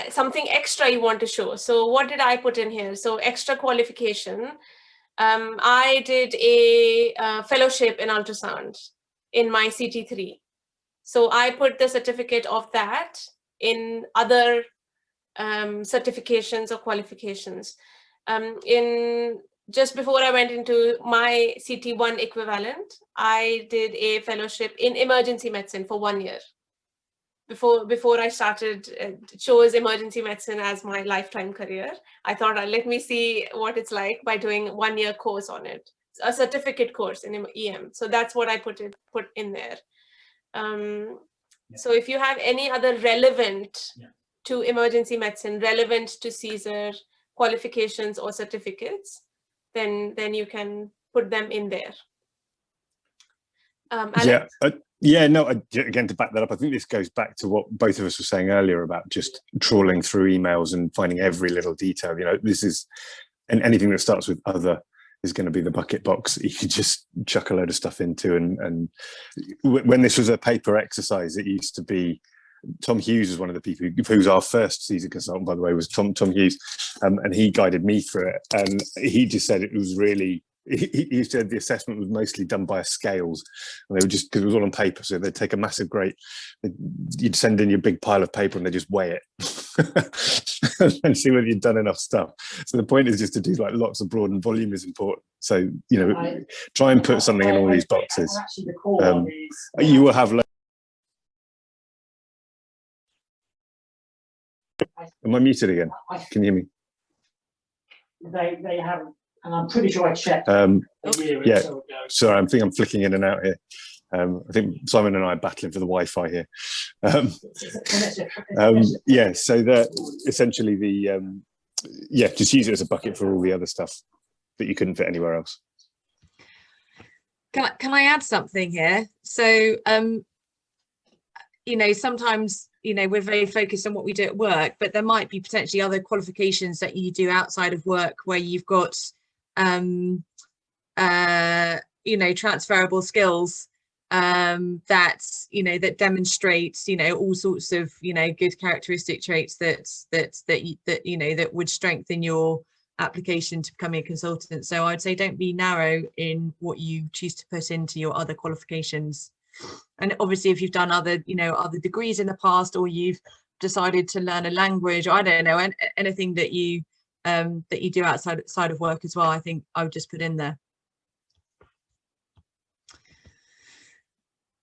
something extra you want to show. So what did I put in here? So extra qualification. I did a fellowship in ultrasound in my CT3. So I put the certificate of that in other certifications or qualifications. Just before I went into my CT1 equivalent, I did a fellowship in emergency medicine for 1 year. Before I started, chose emergency medicine as my lifetime career, I thought, let me see what it's like by doing 1 year course on it, a certificate course in EM. So that's what I put in there. So if you have any other relevant to emergency medicine, relevant to CESR qualifications or certificates, then you can put them in there. Alex? Yeah, no, again, to back that up, I think this goes back to what both of us were saying earlier about just trawling through emails and finding every little detail. You know, this is, and anything that starts with other is going to be the bucket box you can just chuck a load of stuff into. And when this was a paper exercise, it used to be, Tom Hughes was one of the people who's our first CESR consultant, by the way, was Tom Hughes, and he guided me through it. And he just said it was really, he said the assessment was mostly done by scales, and they were just, because it was all on paper, so they'd take a massive you'd send in your big pile of paper and they just weigh it and see whether you'd done enough stuff. So the point is just to do like lots of broad, and volume is important. So, you know, try and put something in all these boxes. You will have. Am I muted again? Can you hear me? They haven't, and I'm pretty sure I checked. Yeah, sorry, I think I'm flicking in and out here. I think Simon and I are battling for the Wi-Fi here. Yeah, so that essentially just use it as a bucket for all the other stuff that you couldn't fit anywhere else. Can I add something here? So, you know, sometimes, you know, we're very focused on what we do at work, but there might be potentially other qualifications that you do outside of work where you've got, you know, transferable skills that, you know, that demonstrates, you know, all sorts of, you know, good characteristic traits that you know, that would strengthen your application to becoming a consultant. So I'd say don't be narrow in what you choose to put into your other qualifications. And obviously, if you've done other, you know, other degrees in the past, or you've decided to learn a language, or I don't know, anything that you do outside of work as well, I think I would just put in there.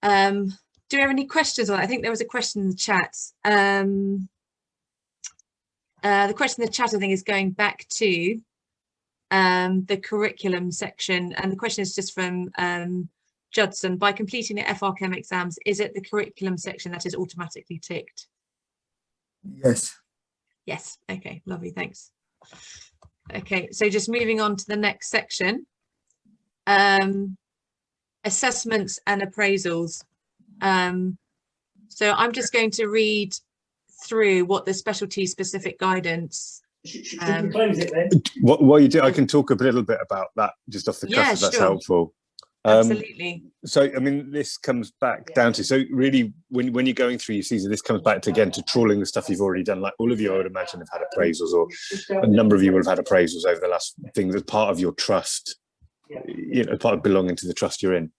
Do you have any questions on that? I think there was a question in the chat. The question in the chat, I think, is going back to the curriculum section, and the question is just from Judson. By completing the FRChem exams, is it the curriculum section that is automatically ticked? Yes. Yes. Okay, lovely, thanks. Okay, so just moving on to the next section. Assessments and appraisals. So I'm just going to read through what the specialty specific guidance. Should we close it then? What you do, I can talk a little bit about that just off the cuff, if that's sure. helpful. Absolutely. So, I mean, this comes back down to, so really, when you're going through your CESR, this comes back to, again, to trawling the stuff you've already done. Like all of you, I would imagine, have had appraisals, or a number of you will have had appraisals over the last thing as part of your trust, you know, part of belonging to the trust you're in.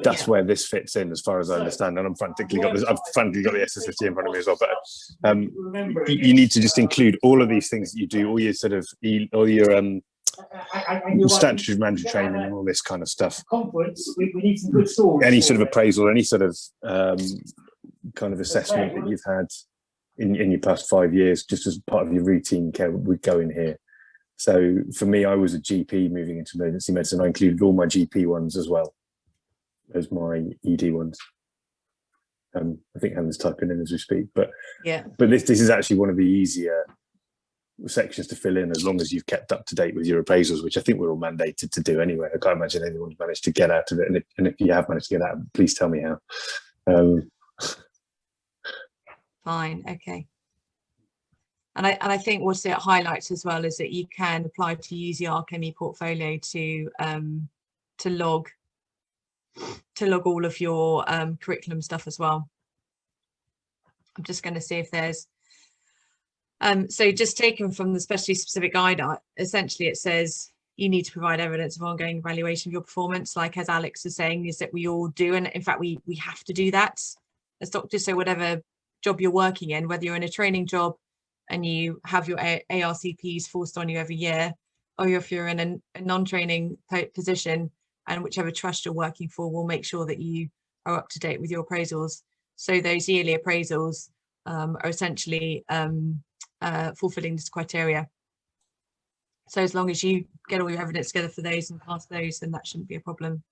that's where this fits in, as far as I understand. And I've frantically got the SS50 in front of me as well. But you need to just include all of these things that you do, all your sort of all your statutory mandatory training and all this kind of stuff. Any sort of appraisal, any sort of kind of assessment that you've had in your past 5 years, just as part of your routine care, would go in here. So for me, I was a GP moving into emergency medicine. I included all my GP ones as well as my ED ones. I think Helen's typing in as we speak, but this is actually one of the easier sections to fill in, as long as you've kept up to date with your appraisals, which I think we're all mandated to do anyway. I can't imagine anyone's managed to get out of it, and if you have managed to get out, please tell me how. Fine, okay. And I think what it highlights as well is that you can apply to use the ARCP portfolio to log all of your curriculum stuff as well. I'm just going to see if there's so just taken from the specialty specific guide, essentially it says you need to provide evidence of ongoing evaluation of your performance, like as Alex is saying, is that we all do, and in fact we have to do that as doctors. So whatever job you're working in, whether you're in a training job and you have your ARCPs forced on you every year, or if you're in a non-training position, and whichever trust you're working for will make sure that you are up to date with your appraisals. So those yearly appraisals are essentially fulfilling this criteria. So as long as you get all your evidence together for those and pass those, then that shouldn't be a problem.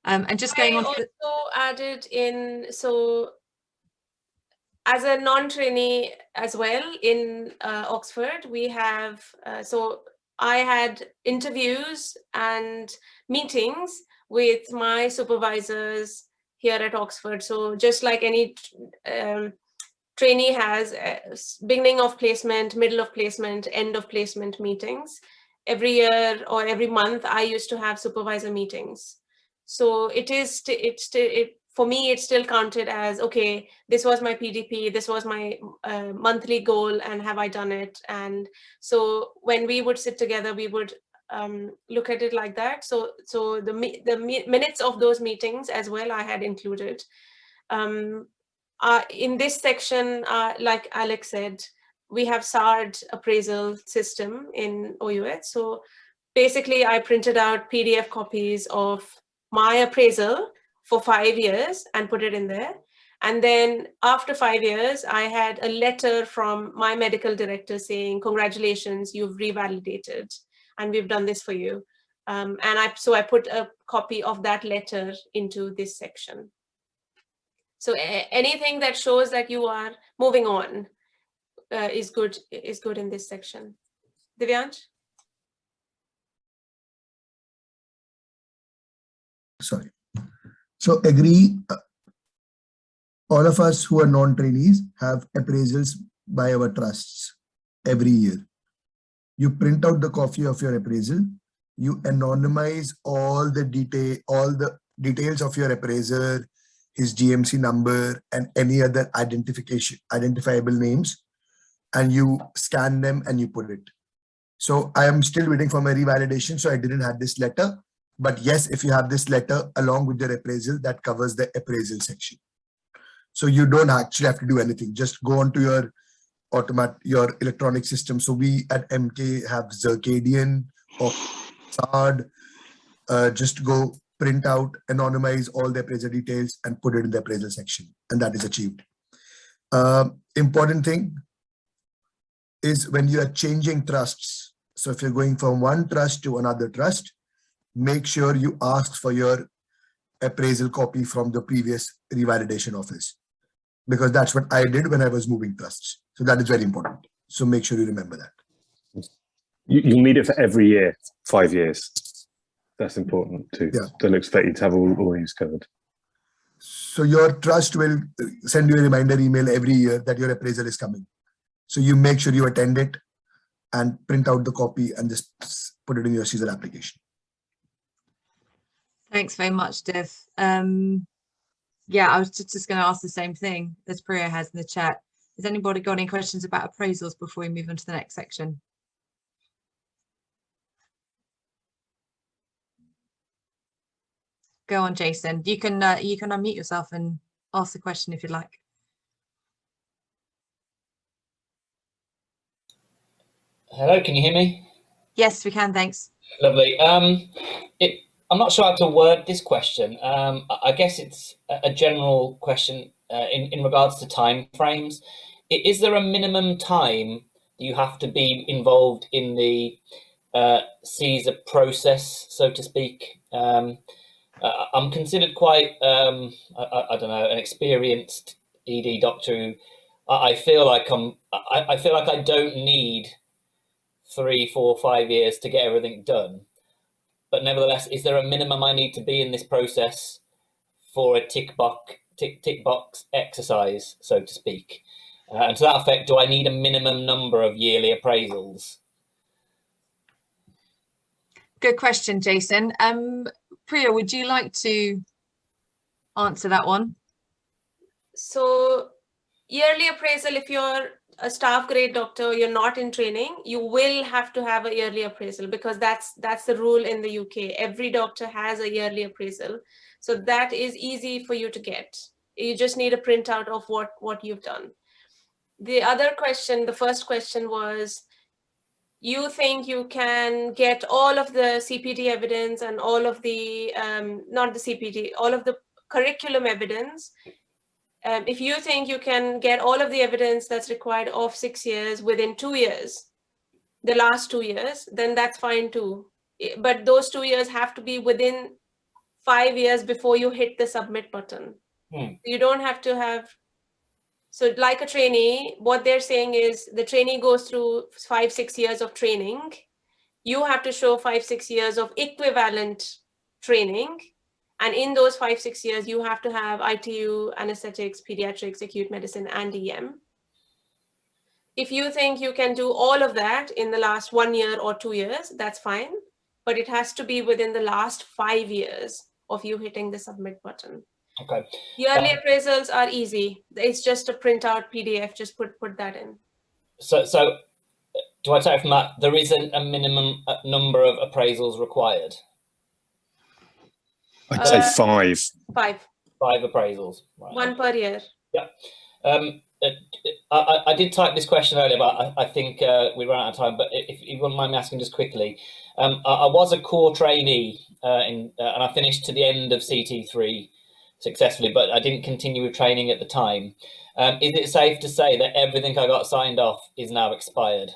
And just going on to also added in, so as a non-trainee as well in Oxford, we have, so I had interviews and meetings with my supervisors here at Oxford. So just like any trainee has beginning of placement, middle of placement, end of placement meetings. Every year or every month, I used to have supervisor meetings. So for me, it's still counted as, okay, this was my PDP, this was my monthly goal, and have I done it? And so when we would sit together, we would look at it like that. So the minutes of those meetings as well, I had included. In this section, like Alex said, we have SARD appraisal system in OUH. So basically, I printed out PDF copies of my appraisal for 5 years and put it in there. And then after 5 years, I had a letter from my medical director saying, congratulations, you've revalidated and we've done this for you. So I put a copy of that letter into this section. So anything that shows that you are moving on is good in this section. Divyansh? Sorry. So agree, all of us who are non-trainees have appraisals by our trusts every year. You print out the copy of your appraisal, you anonymize all the details of your appraiser, his GMC number, and any other identifiable names, and you scan them and you put it. So I am still waiting for my revalidation, so I didn't have this letter. But yes, if you have this letter along with your appraisal, that covers the appraisal section. So you don't actually have to do anything. Just go onto your your electronic system. So we at MK have Circadian or SARD. Just go print out, anonymize all the appraisal details and put it in the appraisal section, and that is achieved. Important thing is when you are changing trusts. So if you're going from one trust to another trust, make sure you ask for your appraisal copy from the previous revalidation office, because that's what I did when I was moving trusts. So that is very important. So make sure you remember that. You'll need it for every year, 5 years. That's important too. Yeah. They'll expect you to have all these covered. So your trust will send you a reminder email every year that your appraisal is coming. So you make sure you attend it and print out the copy and just put it in your CESR application. Thanks very much, Div. Yeah, I was just going to ask the same thing as Priya has in the chat. Has anybody got any questions about appraisals before we move on to the next section? Go on, Jason. You can unmute yourself and ask the question if you'd like. Hello, can you hear me? Yes, we can, thanks. Lovely. I'm not sure how to word this question. I guess it's a general question in regards to time frames. Is there a minimum time you have to be involved in the CESR process, so to speak? I'm considered quite, I don't know, an experienced ED doctor who I feel like I don't need 3, 4, 5 years to get everything done. But nevertheless, is there a minimum I need to be in this process for a tick box exercise, so to speak? And to that effect, do I need a minimum number of yearly appraisals? Good question, Jason. Priya, would you like to answer that one? So yearly appraisal, if you're a staff grade doctor, you're not in training, you will have to have a yearly appraisal, because that's the rule in the UK. Every doctor has a yearly appraisal. So that is easy for you to get. You just need a printout of what you've done. The other question, the first question was, you think you can get all of the CPD evidence and all of the, not the CPD, all of the curriculum evidence. If you think you can get all of the evidence that's required of 6 years within 2 years, the last 2 years, then that's fine too. But those 2 years have to be within 5 years before you hit the submit button. You don't have to have, so like a trainee, what they're saying is the trainee goes through 5, 6 years of training. You have to show 5, 6 years of equivalent training. And in those 5, 6 years, you have to have ITU, anesthetics, pediatrics, acute medicine, and EM. If you think you can do all of that in the last 1 year or 2 years, that's fine. But it has to be within the last 5 years of you hitting the submit button. Okay. Yearly appraisals are easy. It's just a printout PDF. Just put that in. So do I take from that there isn't a minimum number of appraisals required? I'd say 5. 5. 5 appraisals. Right. 1 per year. Yeah. I did type this question earlier, but I think we ran out of time. But if you wouldn't mind me asking just quickly, I was a core trainee and I finished to the end of CT3 successfully, but I didn't continue with training at the time. Is it safe to say that everything I got signed off is now expired?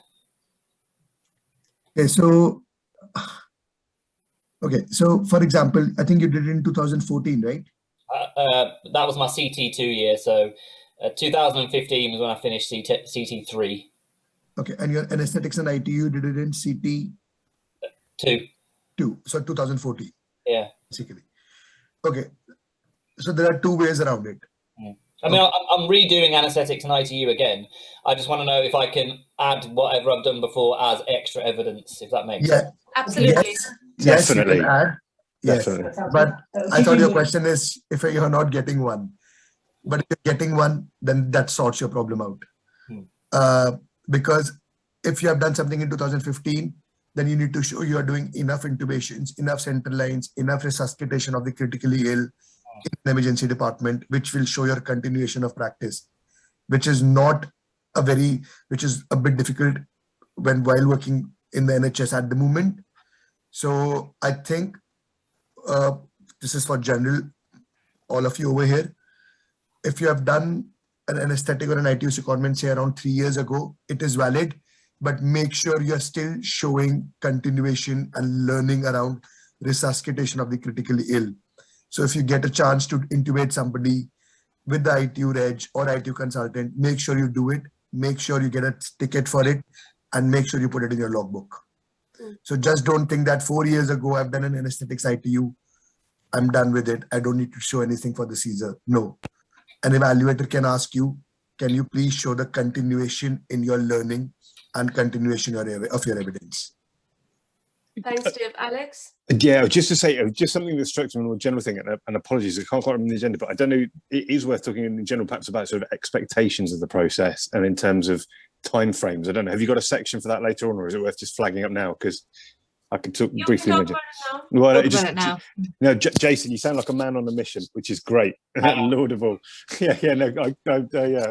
Okay, so for example, I think you did it in 2014, right? That was my CT2 year. So 2015 was when I finished CT3. Okay, and your anesthetics and ITU did it in CT? 2. So 2014. Yeah. Basically. Okay. So there are 2 ways around it. I mean, I'm redoing anesthetics and ITU again. I just want to know if I can add whatever I've done before as extra evidence, if that makes sense. Absolutely. Yes, definitely. you can add. Yes, definitely. But I thought your question is if you're not getting one. But if you're getting one, then that sorts your problem out. Because if you have done something in 2015, then you need to show you are doing enough intubations, enough central lines, enough resuscitation of the critically ill in an emergency department, which will show your continuation of practice, which is a bit difficult while working in the NHS at the moment. So I think this is for general, all of you over here. If you have done an anesthetic or an ITU secondment, say around 3 years ago, it is valid, but make sure you're still showing continuation and learning around resuscitation of the critically ill. So if you get a chance to intubate somebody with the ITU reg or ITU consultant, make sure you do it, make sure you get a ticket for it, and make sure you put it in your logbook. So just don't think that 4 years ago, I've done an anesthetics ITU, I'm done with it, I don't need to show anything for the CESR. No. An evaluator can ask you, can you please show the continuation in your learning and continuation of your evidence? Thanks, Dave. Alex? Yeah, just to say, just something that struck me, a more general thing, and apologies, I can't quite remember the agenda, but I don't know, it is worth talking in general perhaps about sort of expectations of the process and in terms of timeframes. I don't know, have you got a section for that later on, or is it worth just flagging up now? Because I can talk You briefly. can talk about it now. Well, Talk about it now. No, Jason, you sound like a man on a mission, which is great. Laudable. Yeah, I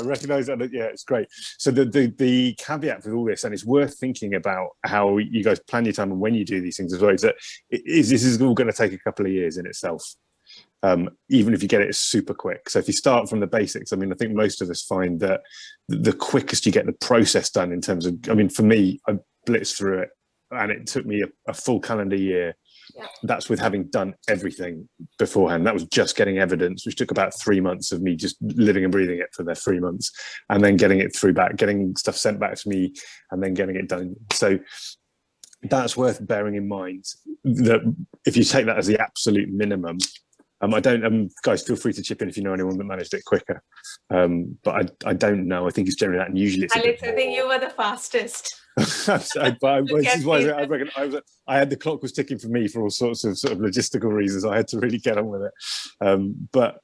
recognise that. Yeah, it's great. So the caveat with all this, and it's worth thinking about how you guys plan your time and when you do these things as well, is that this is all going to take a couple of years in itself. Even if you get it super quick. So if you start from the basics, I mean, I think most of us find that the quickest you get the process done in terms of, I mean, for me, I blitzed through it and it took me a full calendar year. Yeah. That's with having done everything beforehand. That was just getting evidence, which took about 3 months of me just living and breathing it for the 3 months, and then getting it through back, getting stuff sent back to me, and then getting it done. So that's worth bearing in mind, that if you take that as the absolute minimum, I don't, guys, feel free to chip in if you know anyone that managed it quicker. But I don't know. I think it's generally that, and usually it's Alex, I think you were the fastest. I had the clock was ticking for me for all sorts of sort of logistical reasons. I had to really get on with it. But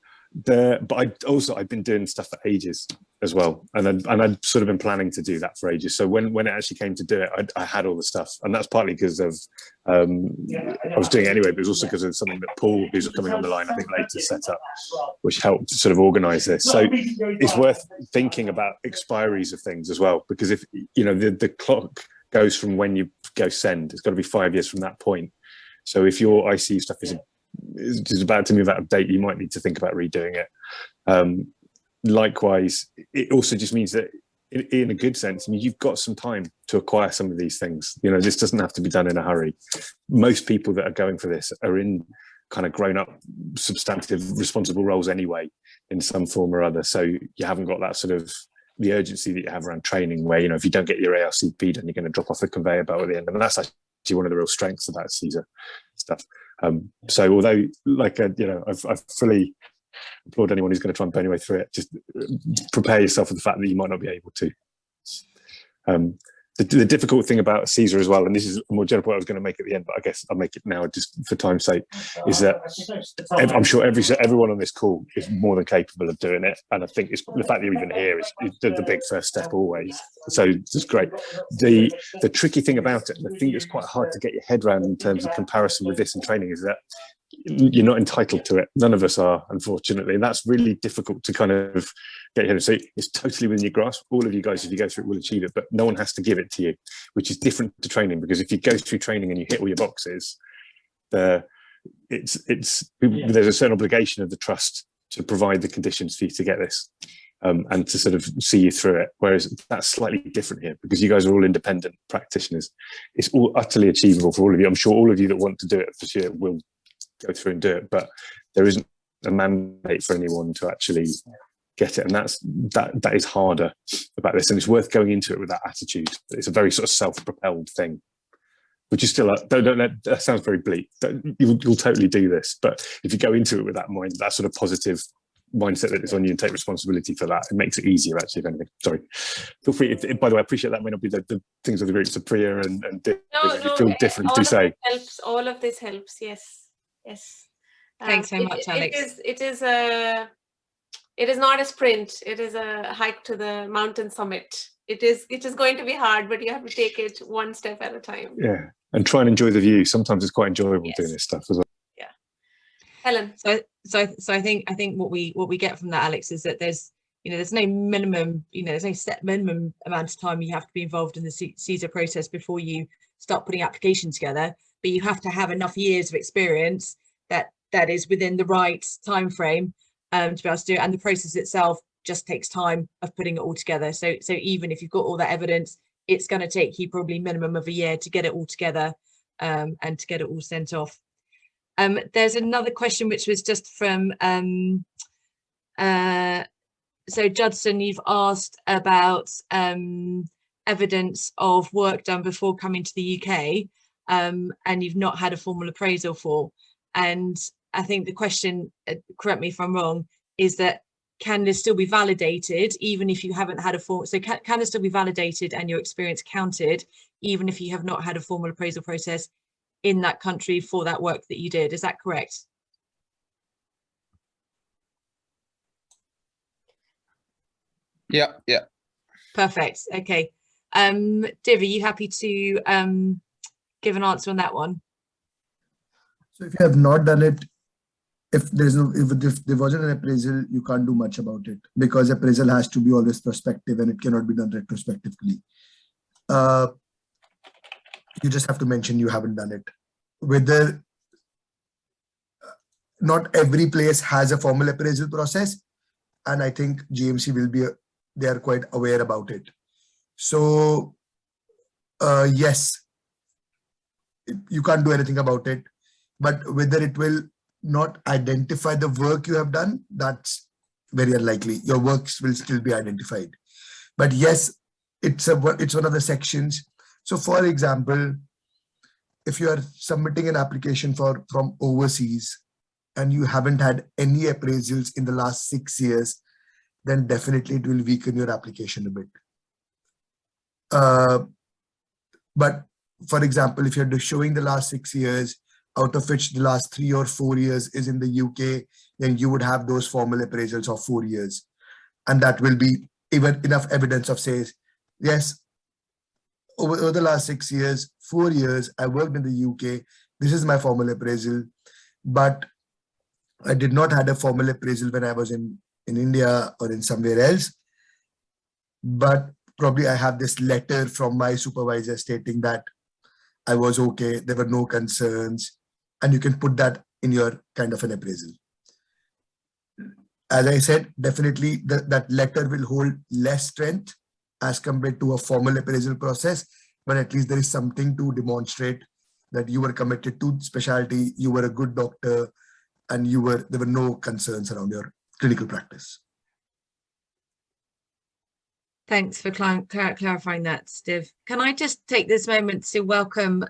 I've been doing stuff for ages as well, and I'd sort of been planning to do that for ages. So when it actually came to do it, I had all the stuff, and that's partly because of I was doing it anyway, but it was also because of something that Paul, who's coming on the line, I think later, set up, which helped sort of organise this. So it's worth thinking about expiries of things as well, because if the clock goes from when you go send, it's got to be 5 years from that point. So if your ICU stuff is about to move out of date, you might need to think about redoing it. Likewise, it also just means that in a good sense, I mean, you've got some time to acquire some of these things. This doesn't have to be done in a hurry. Most people that are going for this are in kind of grown up, substantive, responsible roles anyway, in some form or other. So you haven't got that sort of the urgency that you have around training, where, if you don't get your ARCP done, you're going to drop off the conveyor belt at the end. And that's actually one of the real strengths about CESR stuff. So although, I've fully applaud anyone who's going to try and burn your way through it, just prepare yourself for the fact that you might not be able to. The difficult thing about CESR as well, and this is a more general point I was going to make at the end, but I guess I'll make it now just for time's sake, is that I'm sure everyone on this call is more than capable of doing it, and I think it's the fact that you're even here is the big first step always. So it's great. The tricky thing about it, and the thing that's quite hard to get your head around in terms of comparison with this and training, is that you're not entitled to it. None of us are, unfortunately, and that's really difficult to kind of get here. So it's totally within your grasp. All of you guys, if you go through it, will achieve it, but no one has to give it to you, which is different to training, because if you go through training and you hit all your boxes, there's a certain obligation of the trust to provide the conditions for you to get this, and to sort of see you through it. Whereas that's slightly different here, because you guys are all independent practitioners. It's all utterly achievable for all of you. I'm sure all of you that want to do it for sure will go through and do it, but there isn't a mandate for anyone to actually get it, and that is harder about this, and it's worth going into it with that attitude. It's a very sort of self-propelled thing, which is still that sounds very bleak. You'll totally do this, but if you go into it with that mind, that sort of positive mindset that it's on you, and take responsibility for that, it makes it easier, actually, if anything. Sorry, feel free. By the way, I appreciate that may not be the things of the groups of Priya and if you feel different, do say. All of this helps. Yes. Thanks so much, Alex. It is not a sprint. It is a hike to the mountain summit. It is going to be hard, but you have to take it one step at a time. Yeah, and try and enjoy the view. Sometimes it's quite enjoyable doing this stuff as well. Yeah, Helen. So I think what we get from that, Alex, is that there's no minimum, there's no set minimum amount of time you have to be involved in the CESR process before you start putting applications together. But you have to have enough years of experience that is within the right time frame to be able to do it, and the process itself just takes time of putting it all together. So even if you've got all that evidence, it's going to take you probably minimum of a year to get it all together, and to get it all sent off. There's another question which was just from so Judson, you've asked about evidence of work done before coming to the UK, and you've not had a formal appraisal for. And I think the question, correct me if I'm wrong, is that can this still be validated even if you haven't had a formal? So can this still be validated and your experience counted even if you have not had a formal appraisal process in that country for that work that you did? Is that correct? Yeah. Perfect. Okay. Div, are you happy to give an answer on that one? So if you have not done it, if there wasn't an appraisal, you can't do much about it, because appraisal has to be always prospective and it cannot be done retrospectively. You just have to mention you haven't done it. Whether not every place has a formal appraisal process, and I think GMC will be, they are quite aware about it. So yes, you can't do anything about it, but whether it will not identify the work you have done, that's very unlikely. Your works will still be identified. But yes, it's one of the sections. So for example, if you are submitting an application from overseas and you haven't had any appraisals in the last 6 years, then definitely it will weaken your application a bit. But for example, if you're showing the last 6 years, out of which the last 3 or 4 years is in the UK, then you would have those formal appraisals of 4 years. And that will be even enough evidence of says, yes, over the last 6 years, 4 years, I worked in the UK. This is my formal appraisal, but I did not have a formal appraisal when I was in India or in somewhere else. But probably I have this letter from my supervisor stating that I was okay, there were no concerns, and you can put that in your kind of an appraisal. As I said, definitely that letter will hold less strength as compared to a formal appraisal process, but at least there is something to demonstrate that you were committed to specialty, you were a good doctor, and there were no concerns around your clinical practice. Thanks for clarifying that, Steve. Can I just take this moment to welcome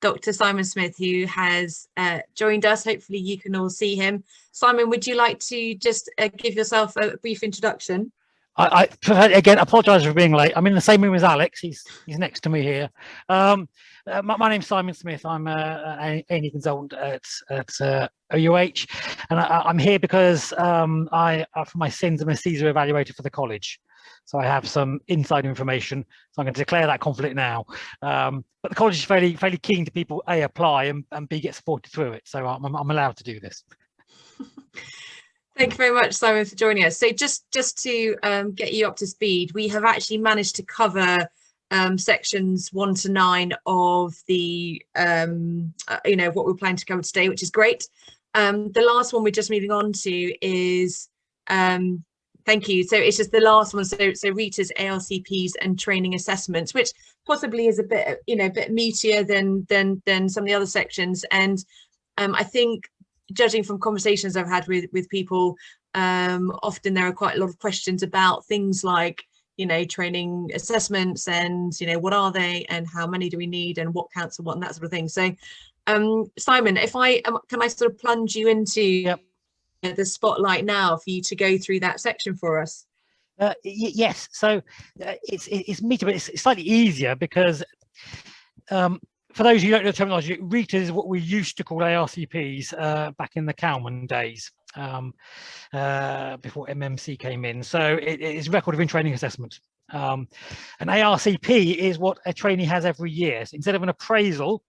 Dr. Simon Smith, who has joined us. Hopefully you can all see him. Simon, would you like to just give yourself a brief introduction? I again apologise for being late. I'm in the same room as Alex. He's next to me here. My name's Simon Smith. I'm an A&E consultant at OUH, and I'm here because for my sins, I'm a CESR evaluator for the college. So I have some inside information. So I'm going to declare that conflict now. But the college is fairly keen to people A, apply, and B, get supported through it. So I'm allowed to do this. Thank you very much, Simon, for joining us. So just to get you up to speed, we have actually managed to cover sections 1 to 9 of the what we're planning to cover today, which is great. The last one we're just moving on to is thank you. So it's just the last one. So RITA's, ARCPs, and training assessments, which possibly is a bit meatier than some of the other sections. And I think, judging from conversations I've had with people, often there are quite a lot of questions about things like, training assessments and, what are they and how many do we need and what counts and what and that sort of thing. So, Simon, can I sort of plunge you into the spotlight now for you to go through that section for us? Yes. So it's meaty, but it's slightly easier because for those who don't know the terminology, RITA is what we used to call ARCPs back in the Cowman days, before MMC came in. So it is record of in-training assessment. An ARCP is what a trainee has every year. So instead of an appraisal,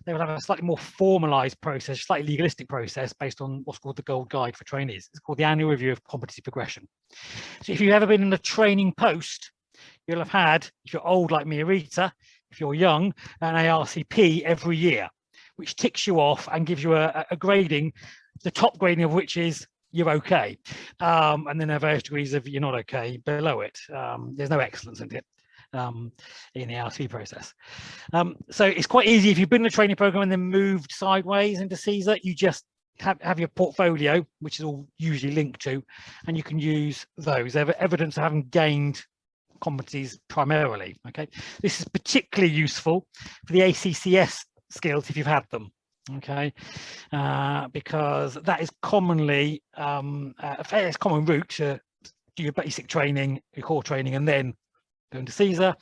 they will have a slightly more formalised process, slightly legalistic process based on what's called the Gold Guide for trainees. It's called the Annual Review of Competency Progression. So if you've ever been in a training post, you'll have had, if you're old like me, a RITA, if you're young, an ARCP every year, which ticks you off and gives you a grading, the top grading of which is you're okay. And then there are various degrees of you're not okay below it. There's no excellence in it. In the RITA process. So it's quite easy if you've been in a training program and then moved sideways into CESR, you just have your portfolio, which is all usually linked to, and you can use those evidence of having gained competencies primarily. Okay, this is particularly useful for the ACCS skills if you've had them. Okay, because that is commonly a fairly common route to do your basic training, your core training, and then going to CESR,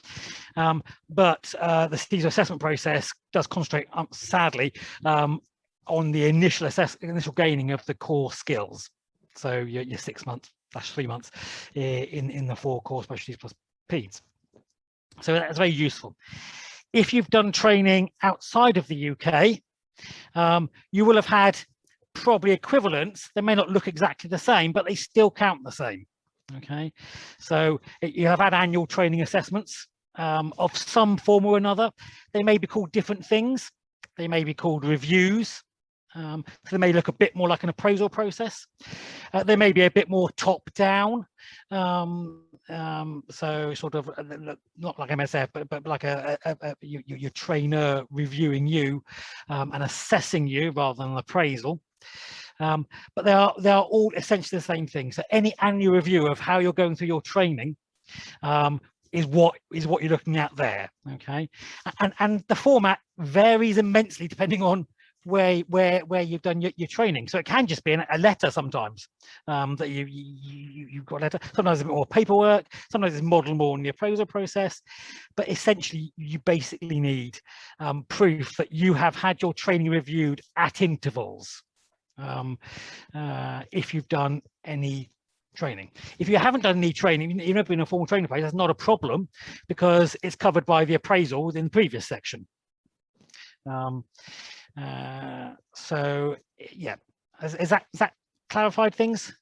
but the CESR assessment process does concentrate, sadly, on the initial gaining of the core skills. So your 6 months / 3 months in the 4 core specialties plus PEDS. So that's very useful. if you've done training outside of the UK, you will have had probably equivalents. They may not look exactly the same, but they still count the same. Okay, so you have had annual training assessments of some form or another. They may be called different things. They may be called reviews. So they may look a bit more like an appraisal process. They may be a bit more top down. So sort of not like MSF, but like your trainer reviewing you and assessing you rather than an appraisal. But they are all essentially the same thing. So any annual review of how you're going through your training is what you're looking at there. Okay, and the format varies immensely depending on where you've done your training. So it can just be a letter sometimes that you've got a letter. Sometimes it's more paperwork, sometimes it's modeled more in the appraisal process, but essentially you basically need proof that you have had your training reviewed at intervals if you've done any training. If you haven't done any training, you've never been in a formal training phase, that's not a problem because it's covered by the appraisal within the previous section. So yeah, is that clarified things?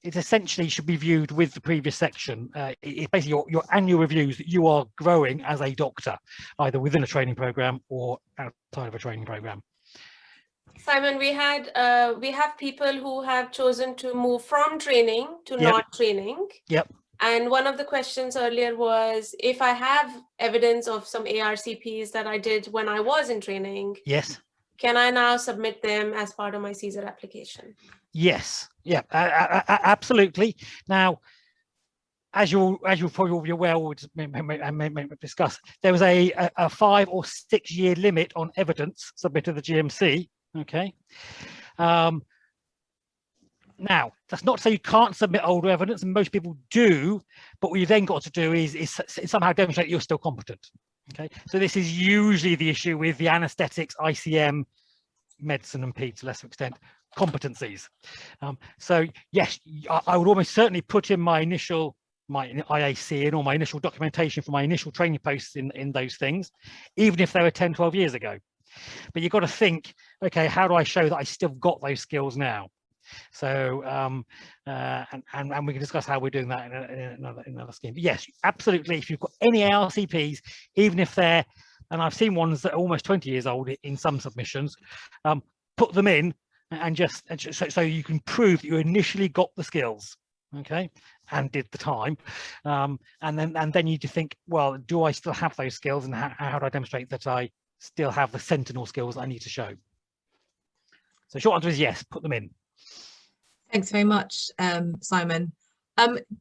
It essentially should be viewed with the previous section. It's basically your annual reviews that you are growing as a doctor, either within a training program or outside of a training program. Simon, we have people who have chosen to move from training to Yep. not training. Yep. And one of the questions earlier was, if I have evidence of some ARCPs that I did when I was in training, Yes. can I now submit them as part of my CESR application? Yes. Yeah. Absolutely. Now, as you probably be aware, or may discuss, there was a 5 or 6 year limit on evidence submitted to the GMC. Okay. Now, that's not to say you can't submit older evidence, and most people do, but what you've then got to do is somehow demonstrate you're still competent. Okay, so this is usually the issue with the anaesthetics, ICM, medicine and peds to a lesser extent, competencies. So yes, I would almost certainly put in my IAC in or my initial documentation for my initial training posts in those things, even if they were 10, 12 years ago. But you've got to think, okay, how do I show that I still got those skills now? So and we can discuss how we're doing that in another scheme. But yes, absolutely. If you've got any ARCPs, even if they're, and I've seen ones that are almost 20 years old in some submissions, put them in and so you can prove that you initially got the skills, okay, and did the time, and then you need to think, well, do I still have those skills, and how do I demonstrate that I still have the sentinel skills I need to show? So short answer is yes, put them in. Thanks very much, Simon.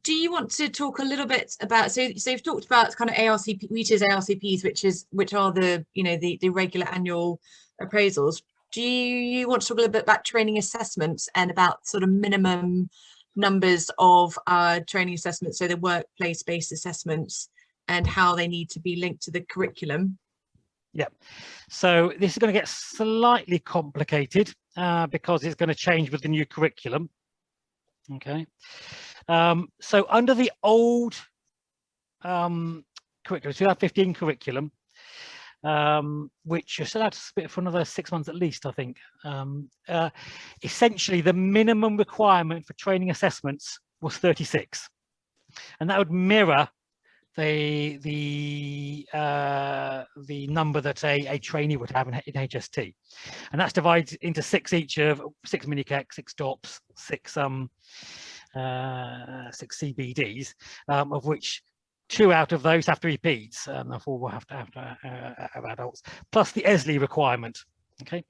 Do you want to talk a little bit about, so you've talked about kind of RITA's ARCPs, which are the the regular annual appraisals. Do you want to talk a little bit about training assessments and about sort of minimum numbers of training assessments, so the workplace-based assessments, and how they need to be linked to the curriculum? Yeah, so this is going to get slightly complicated because it's going to change with the new curriculum. Okay, so under the old curriculum, 2015 curriculum, which you're still out to spit for another 6 months at least, I think. Essentially, the minimum requirement for training assessments was 36, and that would mirror the number that a trainee would have in HST, and that's divided into 6 each of 6 mini-CAC, 6 DOPS, 6 CBDs, of which 2 out of those have to be peds, and 4 will have to have adults, plus the ESLI requirement. Okay,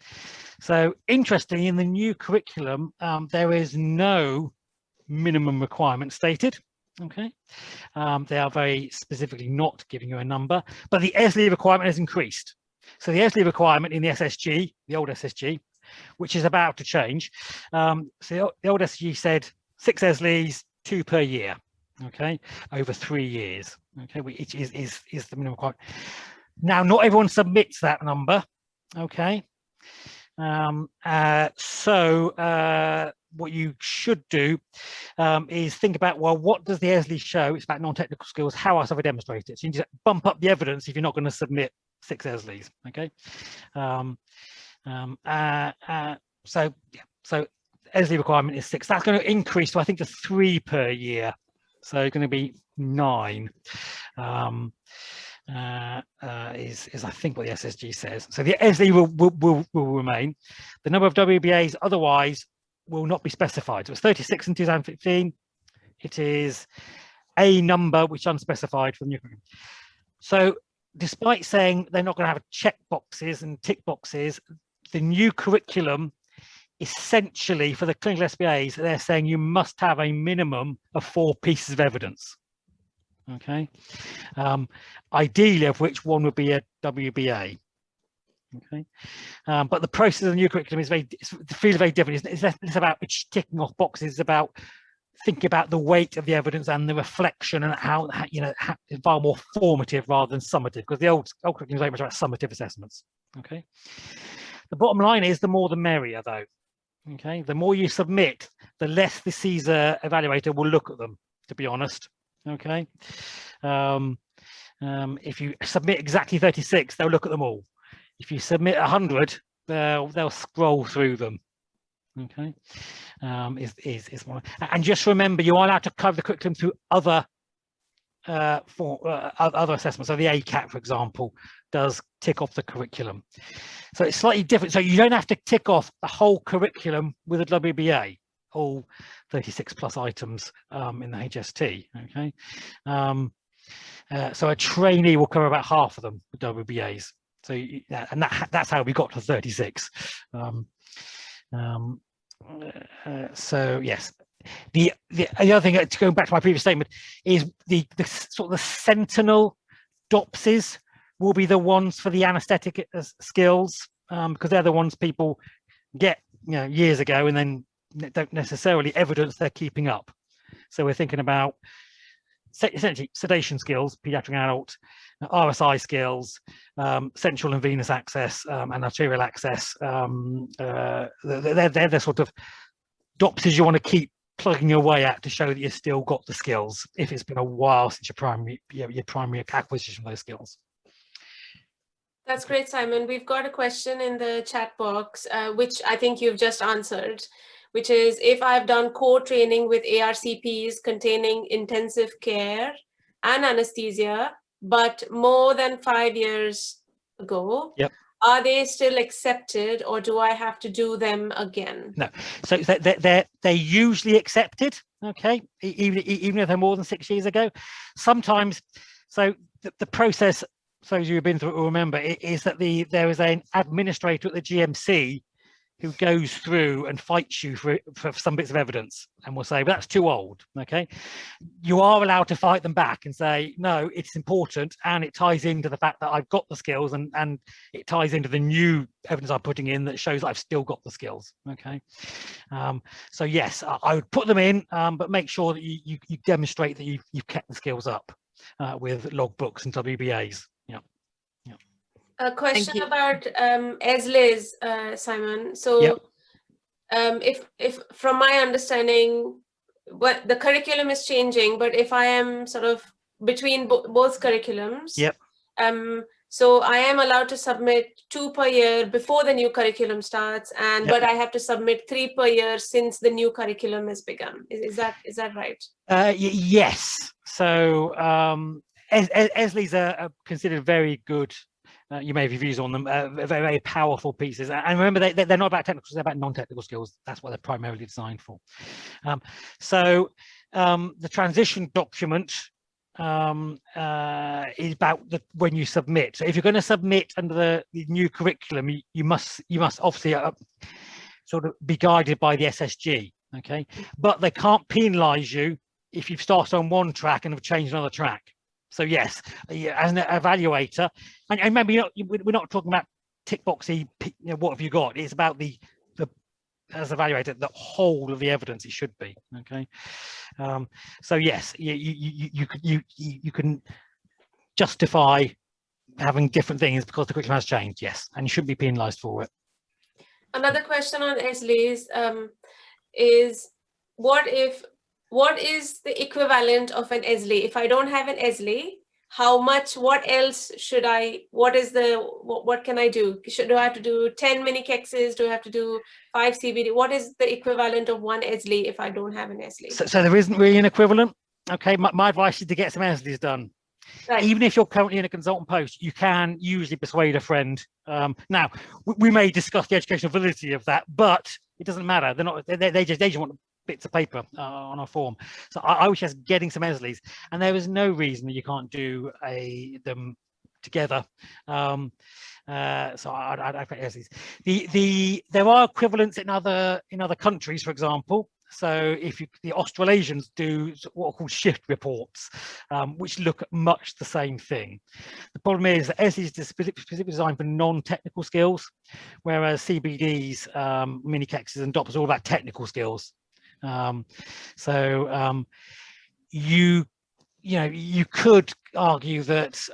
so interestingly, in the new curriculum, there is no minimum requirement stated. Okay, they are very specifically not giving you a number, but the ESLI requirement has increased. So the ESLI requirement in the SSG, the old SSG, which is about to change, so the old SSG said 6 ESLIs, 2 per year, okay, over 3 years, okay, which is the minimum requirement. Now, not everyone submits that number, okay, so what you should do is think about, well, what does the ESLI show? It's about non-technical skills. How else have I demonstrated it? So you need to bump up the evidence if you're not going to submit 6 ESLIs. Okay. So ESLI requirement is 6. That's going to increase to, I think, to 3 per year. So it's going to be 9. Is I think what the SSG says. So the ESLI will remain. The number of WBAs otherwise will not be specified. So it's 36 in 2015. It is a number which is unspecified for the new curriculum. So despite saying they're not going to have check boxes and tick boxes, the new curriculum essentially for the clinical SBAs, they're saying you must have a minimum of 4 pieces of evidence. Okay, ideally of which one would be a WBA. Okay, but the process of the new curriculum is very different. It's about ticking off boxes. It's about thinking about the weight of the evidence and the reflection, and how it's far more formative rather than summative, because the old curriculum is very much about summative assessments. Okay, the bottom line is the more the merrier, though. Okay, the more you submit, the less the CESR evaluator will look at them, to be honest. Okay, if you submit exactly 36, they'll look at them all. If you submit 100, they'll scroll through them. Okay, is one. And just remember, you are allowed to cover the curriculum through other other assessments. So the ACAT, for example, does tick off the curriculum. So it's slightly different. So you don't have to tick off the whole curriculum with a WBA, all 36 plus items in the HST. Okay, so a trainee will cover about half of them with WBAs. So and that's how we got to 36. So yes, the other thing, going back to my previous statement, is the sort of the sentinel DOPSes will be the ones for the anaesthetic skills, because they're the ones people get years ago and then don't necessarily evidence they're keeping up. So we're thinking about essentially sedation skills, pediatric adult, RSI skills, central and venous access, and arterial access. They're the sort of DOPSes you want to keep plugging away at to show that you've still got the skills if it's been a while since your primary acquisition of those skills. That's great, Simon. We've got a question in the chat box, which I think you've just answered, which is, if I've done core training with ARCPs containing intensive care and anesthesia, but more than 5 years ago, yep, are they still accepted, or do I have to do them again? No, so they're usually accepted. Okay, even if they're more than 6 years ago. Sometimes, so the process, so as you've been through will remember, is that there is an administrator at the GMC who goes through and fights you for some bits of evidence and will say, well, that's too old. Okay, you are allowed to fight them back and say, no, it's important, and it ties into the fact that I've got the skills, and it ties into the new evidence I'm putting in that shows that I've still got the skills. Okay, so yes, I would put them in, but make sure that you demonstrate that you've kept the skills up with logbooks and WBAs. Yeah. A question about ESLIs, Simon. So, yep, if from my understanding, what the curriculum is changing, but if I am sort of between both curriculums, yep, so I am allowed to submit 2 per year before the new curriculum starts, and yep, but I have to submit 3 per year since the new curriculum has begun. Is that right? Yes. So ESLIs are considered very good. You may have views on them, very, very powerful pieces. And remember, they're not about technical skills, they're about non-technical skills. That's what they're primarily designed for. So the transition document is about when you submit. So if you're going to submit under the new curriculum, you must obviously sort of be guided by the SSG. Okay, but they can't penalise you if you've started on one track and have changed another track. So yes, as an evaluator, and maybe we're not talking about tick boxy, what have you got? It's about the as evaluator, the whole of the evidence it should be. Okay, so yes, you can justify having different things because the curriculum has changed. Yes, and you shouldn't be penalised for it. Another question on ESLIs. is, what is the equivalent of an ESLI? If I don't have an ESLI, what else should I, what can I do? Do I have to do 10 mini kexes? Do I have to do 5 CBD? What is the equivalent of 1 ESLI if I don't have an ESLI? So there isn't really an equivalent. Okay, my advice is to get some ESLIs done. Right. Even if you're currently in a consultant post, you can usually persuade a friend. Now, we may discuss the educational validity of that, but it doesn't matter. They just want bits of paper on a form. So I was just getting some ESLIs, and there is no reason that you can't do them together. So I'd put ESLIs. There are equivalents in other countries, for example. So if the Australasians do what are called shift reports, which look at much the same thing. The problem is that ESLIs is specifically designed for non-technical skills, whereas CBDs, mini kexes and DOPs are all about technical skills. You could argue that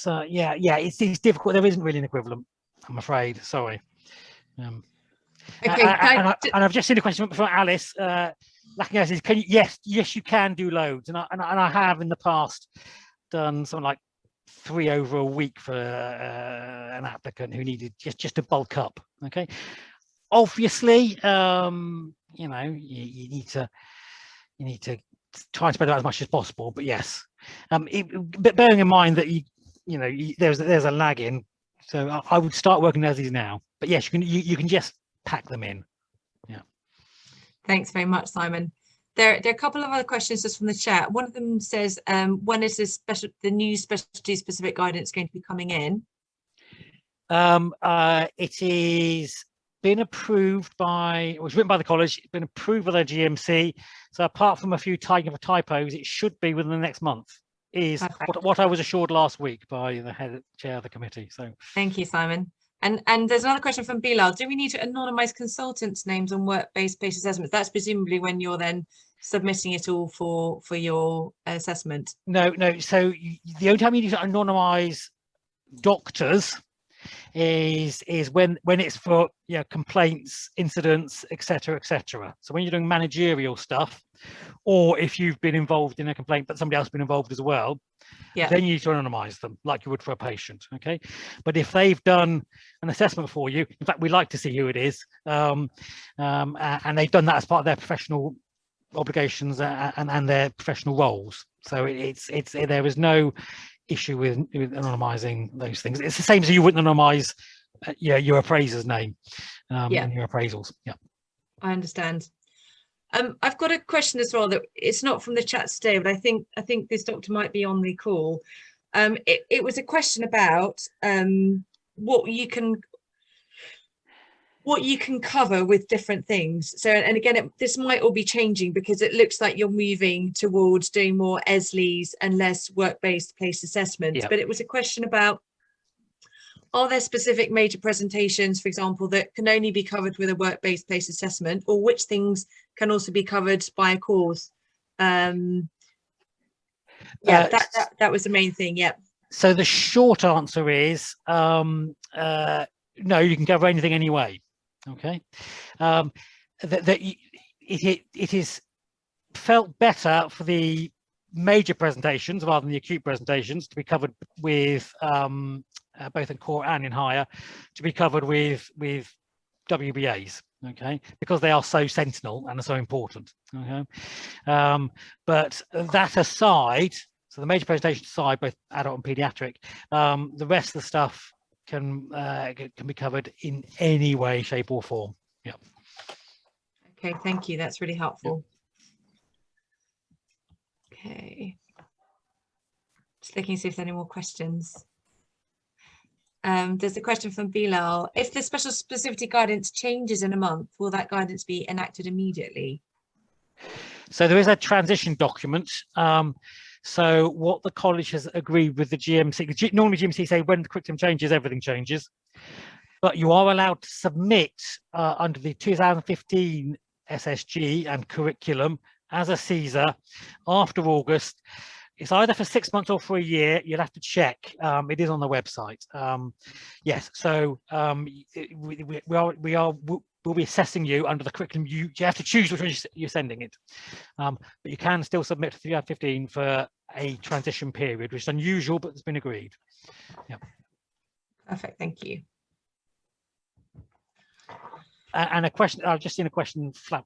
it's difficult. There isn't really an equivalent, I'm afraid. Sorry. Okay, and I've just seen a question from Alice. Lacking is, can you? Yes, you can do loads, and I have in the past done something like 3 over a week for an applicant who needed just to bulk up. Okay, obviously, you need to try and spread out as much as possible. But yes, but bearing in mind that there's a lag in, so I would start working as these now. But yes, you can just pack them in. Yeah. Thanks very much, Simon. There are a couple of other questions just from the chat. One of them says, when is the new specialty specific guidance going to be coming in? It is been approved by, it was written by the college, it's been approved by their GMC. So apart from a few typos, it should be within the next month, is what I was assured last week by the chair of the committee. So thank you, Simon. And there's another question from Bilal. Do we need to anonymize consultants' names on work-based assessments? That's presumably when you're then submitting it all for your assessment. No. So the only time you need to anonymize doctors is when it's for complaints, incidents, etc. So when you're doing managerial stuff, or if you've been involved in a complaint but somebody else has been involved as well, then you need to anonymize them like you would for a patient. Okay, but if they've done an assessment for you, in fact we like to see who it is, and they've done that as part of their professional obligations and their professional roles. So there is no issue with anonymizing those things. It's the same as you wouldn't anonymize your appraiser's name in your appraisals. Yeah, I understand. I've got a question as well that it's not from the chat today, but I think this doctor might be on the call. It was a question about what you can cover with different things. So, and again, this might all be changing because it looks like you're moving towards doing more ESLIs and less work-based place assessments. But it was a question about, are there specific major presentations, for example, that can only be covered with a work-based place assessment, or which things can also be covered by a course? That was the main thing. So the short answer is no, you can cover anything anyway. Okay, it is felt better for the major presentations rather than the acute presentations to be covered with both in core and in higher, to be covered with WBAs, okay, because they are so sentinel and are so important. Okay, but that aside, so the major presentations aside, both adult and pediatric, the rest of the stuff can be covered in any way, shape or form. Yeah. Okay, thank you. That's really helpful. Okay. Just looking to see if there's any more questions. There's a question from Bilal. If the special specificity guidance changes in a month, will that guidance be enacted immediately? So there is a transition document. So what the college has agreed with the GMC, normally GMC say when the curriculum changes, everything changes. But you are allowed to submit under the 2015 SSG and curriculum as a CESR after August. It's either for 6 months or for a year. You'll have to check. It is on the website. Yes, so we are will be assessing you under the curriculum. You have to choose which one you're sending it, but you can still submit to 3 out of 15 for a transition period, which is unusual, but it's been agreed. Yeah. Perfect, thank you. And a question, I've just seen a question flash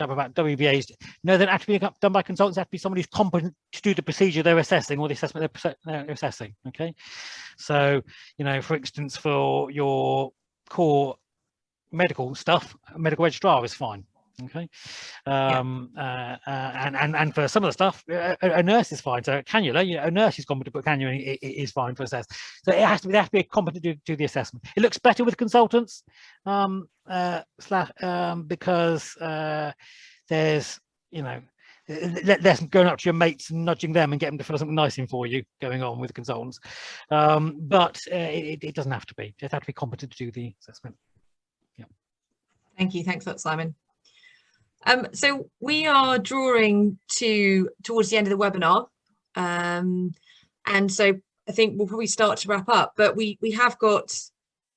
up about WBAs. No, they don't have to be done by consultants. They have to be somebody who's competent to do the procedure they're assessing or the assessment they're assessing. Okay, so for instance, for your core medical stuff, a medical registrar is fine. Okay, and for some of the stuff, a nurse is fine. So cannula, a nurse is competent to put cannula in, it is fine for assess. So they have to be competent to do the assessment. It looks better with consultants, because there's less going up to your mates and nudging them and getting them to fill something nice in for you going on with consultants. But it doesn't have to be. Just have to be competent to do the assessment. Yeah. Thank you. Thanks a lot, Simon. So we are drawing towards the end of the webinar, and so I think we'll probably start to wrap up, but we have got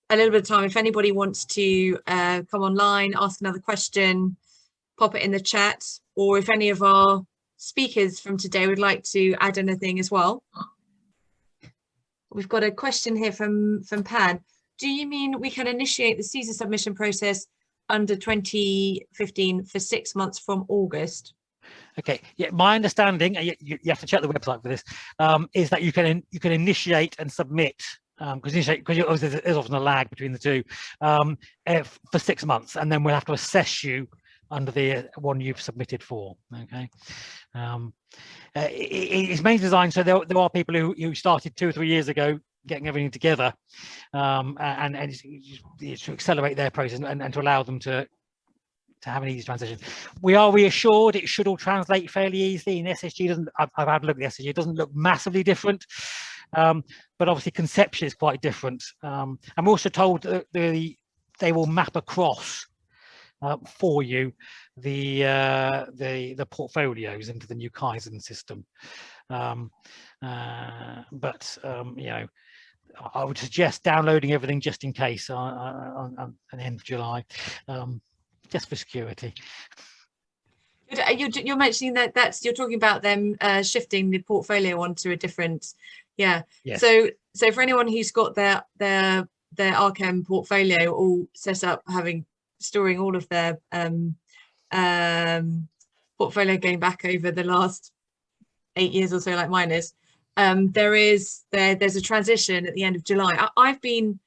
a little bit of time. If anybody wants to come online, ask another question, pop it in the chat, or if any of our speakers from today would like to add anything as well. We've got a question here from Pan. Do you mean we can initiate the CESR submission process under 2015 for 6 months from August? Okay, yeah, my understanding, you have to check the website for this, is that you can initiate and submit, because there's often a lag between the two, for 6 months, and then we'll have to assess you under the one you've submitted for. Okay, it's mainly designed so there are people who started 2 or 3 years ago getting everything together, and it's to accelerate their process and to allow them to have an easy transition. We are reassured it should all translate fairly easily. And SSG doesn't, I've had a look at the SSG, it doesn't look massively different, but obviously conception is quite different. I'm also told that they will map across for you the portfolios into the new Kaizen system. But I would suggest downloading everything just in case on the end of July, just for security. You're mentioning that you're talking about them shifting the portfolio onto a different, yeah. Yes. So for anyone who's got their RChem portfolio all set up, storing all of their portfolio going back over the last 8 years or so, like mine is, there's a transition at the end of July. I've been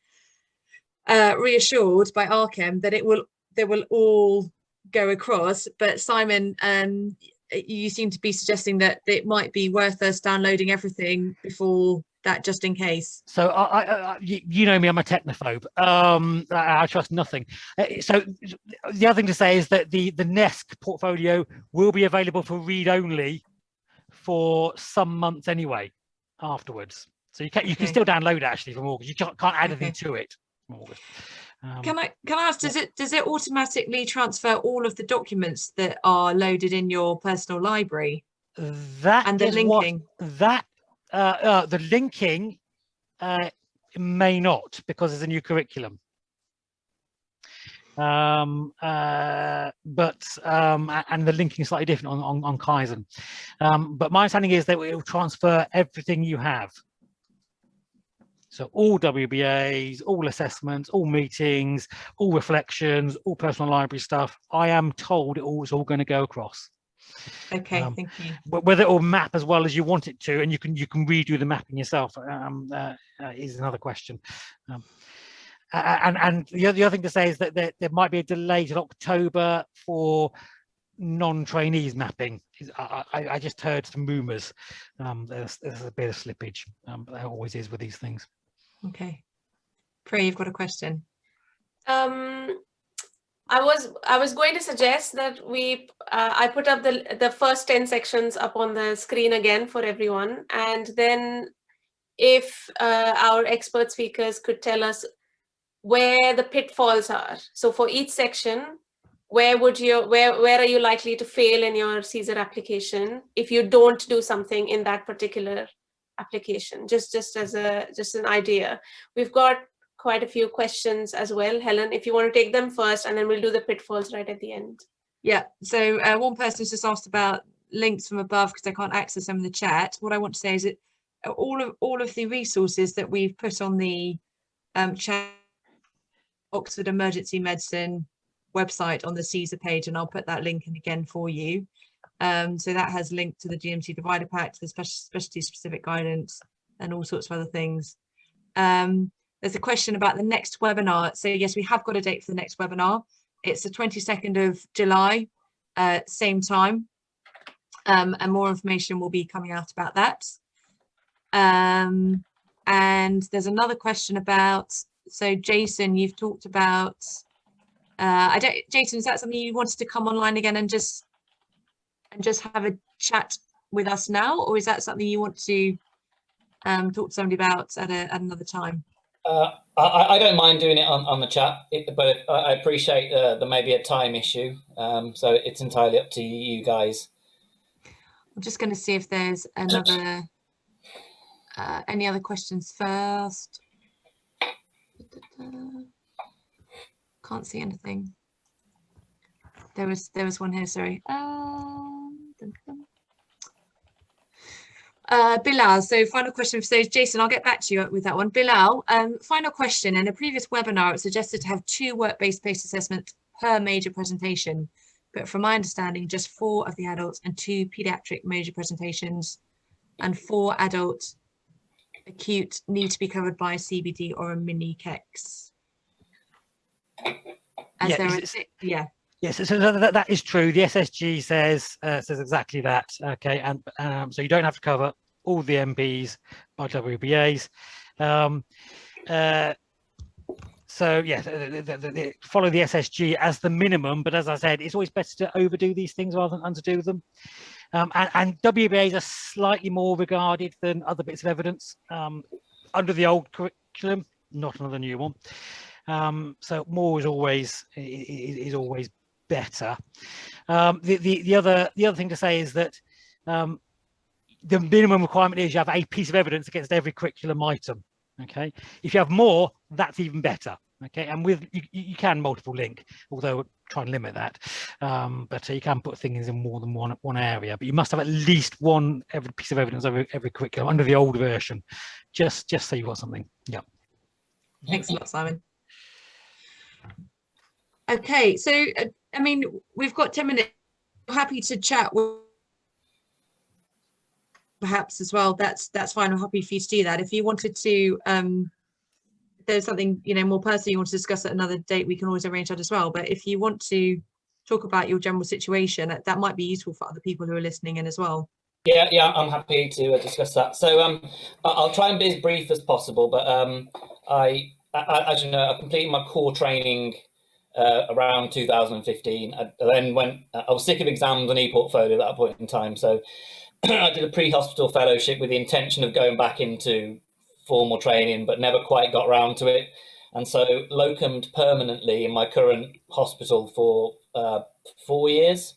reassured by RChem that they will all go across, but Simon, you seem to be suggesting that it might be worth us downloading everything before that, just in case. So you know me, I'm a technophobe. I trust nothing. So the other thing to say is that the NESC portfolio will be available for read only for some months anyway afterwards. So you can still download it actually from August. You can't add anything to it from August. Can I ask, does it automatically transfer all of the documents that are loaded in your personal library? That and the linking? The linking may not, because there's a new curriculum. And the linking is slightly different on Kaizen. But my understanding is that it will transfer everything you have. So all WBAs, all assessments, all meetings, all reflections, all personal library stuff. I am told it's all going to go across. Okay, thank you. But whether it will map as well as you want it to, and you can redo the mapping yourself, is another question. And the other thing to say is that there might be a delay till October for non-trainees mapping. I just heard some rumours. There's a bit of slippage, but there always is with these things. Okay, Priya, you've got a question. I was going to suggest that I put up the first 10 sections up on the screen again for everyone, and then if our expert speakers could tell us where the pitfalls are. So for each section, where are you likely to fail in your CESR application if you don't do something in that particular application? Just as an idea. We've got quite a few questions as well. Helen, if you want to take them first, and then we'll do the pitfalls right at the end. Yeah, so one person's just asked about links from above because they can't access them in the chat. What I want to say is that all of the resources that we've put on the chat, Oxford Emergency Medicine website on the CESR page, and I'll put that link in again for you. So that has linked to the GMC divider pack, to the specialty specific guidance, and all sorts of other things. There's a question about the next webinar. So yes, we have got a date for the next webinar. It's the 22nd of July, same time, and more information will be coming out about that. And there's another question about, so Jason, you've talked about, Jason, is that something you wanted to come online again and just have a chat with us now, or is that something you want to talk to somebody about at another time? I don't mind doing it on the chat, but I appreciate there may be a time issue, so it's entirely up to you guys. I'm just going to see if there's another any other questions first. Can't see anything. There was one here, sorry. Bilal, so final question. So Jason, I'll get back to you with that one. Bilal, final question. In a previous webinar, it suggested to have 2 work-based PACE assessments per major presentation, but from my understanding, just 4 of the adults and 2 pediatric major presentations, and 4 adult acute need to be covered by a CBD or a mini KEX. Yes, so that is true. The SSG says exactly that. Okay, and so you don't have to cover all the MPs by WBAs. So yeah, follow the SSG as the minimum. But as I said, it's always better to overdo these things rather than underdo them. And WBAs are slightly more regarded than other bits of evidence under the old curriculum, not under the new one. So more is always better. The other thing to say is that the minimum requirement is you have a piece of evidence against every curriculum item. Okay, if you have more, that's even better. Okay, and with you can multiple link, although try and limit that. But you can put things in more than one area. But you must have at least every piece of evidence over every curriculum under the old version, just so you've got something. Yeah. Thanks a lot, Simon. Okay, so I mean, we've got 10 minutes. I'm happy to chat with perhaps as well. That's fine. I'm happy for you to do that. If you wanted to, if there's something more personally you want to discuss at another date, we can always arrange that as well. But if you want to talk about your general situation, that might be useful for other people who are listening in as well. Yeah, I'm happy to discuss that. So I'll try and be as brief as possible. But I, as you know, I completed my core training around 2015. I was sick of exams and e-portfolio at that point in time, so I did a pre-hospital fellowship with the intention of going back into formal training, but never quite got around to it, and so locumed permanently in my current hospital for 4 years.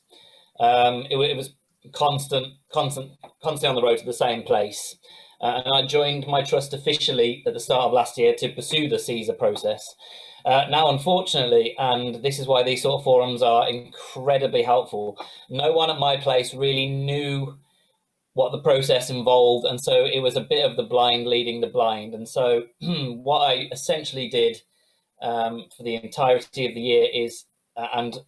It was constantly on the road to the same place, and I joined my trust officially at the start of last year to pursue the CESR process. Now, unfortunately, and this is why these sort of forums are incredibly helpful, no one at my place really knew what the process involved, and so it was a bit of the blind leading the blind. And so what I essentially did for the entirety of the year is, and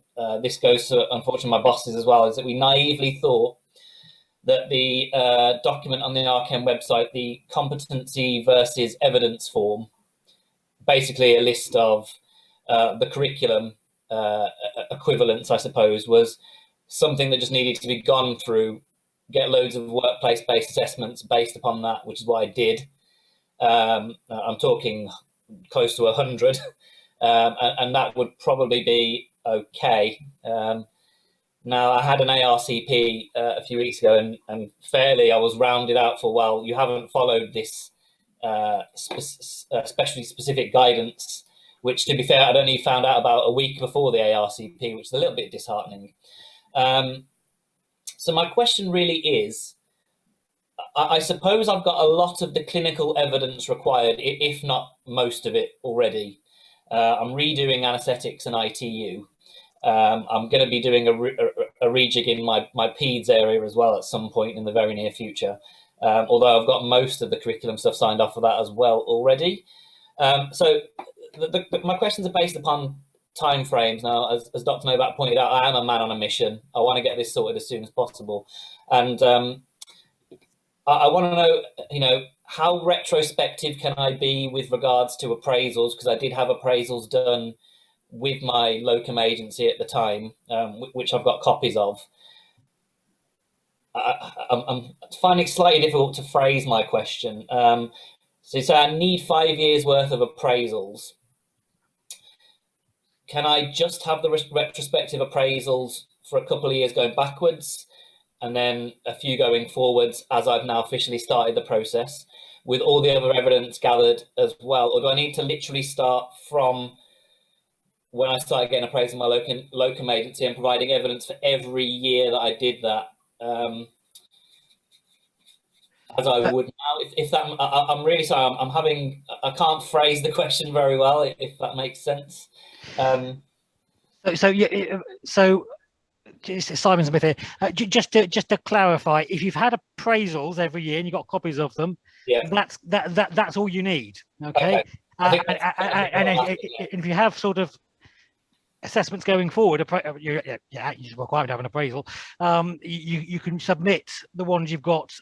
this goes to, unfortunately, my bosses as well, is that we naively thought that the document on the RCM website, the competency versus evidence form, basically a list of the curriculum equivalents, I suppose, was something that just needed to be gone through, get loads of workplace-based assessments based upon that, which is what I did. I'm talking close to 100, and that would probably be okay. Now, I had an ARCP a few weeks ago, and fairly I was rounded out for, well, you haven't followed this specially specific guidance, which, to be fair, I'd only found out about a week before the ARCP, which is a little bit disheartening. So my question really is, I suppose I've got a lot of the clinical evidence required, if not most of it already. I'm redoing anaesthetics and ITU. I'm going to be doing a rejig in my peds area as well at some point in the very near future. Although I've got most of the curriculum stuff signed off for that as well already. So my questions are based upon timeframes. Now, as Dr. Novak pointed out, I am a man on a mission. I want to get this sorted as soon as possible. And I want to know, how retrospective can I be with regards to appraisals? Because I did have appraisals done with my locum agency at the time, which I've got copies of. I'm finding it slightly difficult to phrase my question. So you say I need 5 years worth of appraisals. Can I just have the retrospective appraisals for a couple of years going backwards and then a few going forwards as I've now officially started the process with all the other evidence gathered as well? Or do I need to literally start from when I started getting appraised in my locum agency and providing evidence for every year that I did that, as I would now? If that, I'm really sorry, I can't phrase the question very well, if that makes sense. So Simon Smith here. Just to clarify, if you've had appraisals every year and you've got copies of them, yeah, that's all you need. Okay. And if you have sort of assessments going forward, you're required to have an appraisal. You can submit the ones you've got,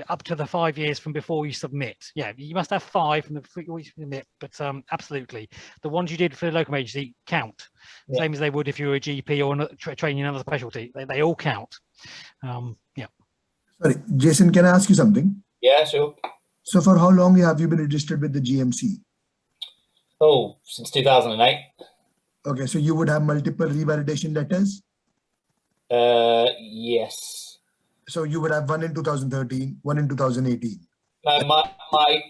up to the 5 years from before you submit. Yeah, you must have 5 from the before you submit, but absolutely, the ones you did for the locum agency count, same as they would if you were a GP or training in another specialty. They all count. Yeah. Sorry, Jason, can I ask you something? Yeah, sure. So for how long have you been registered with the GMC? Oh, since 2008. Okay, so you would have multiple revalidation letters? Yes. So you would have one in 2013, one in 2018. My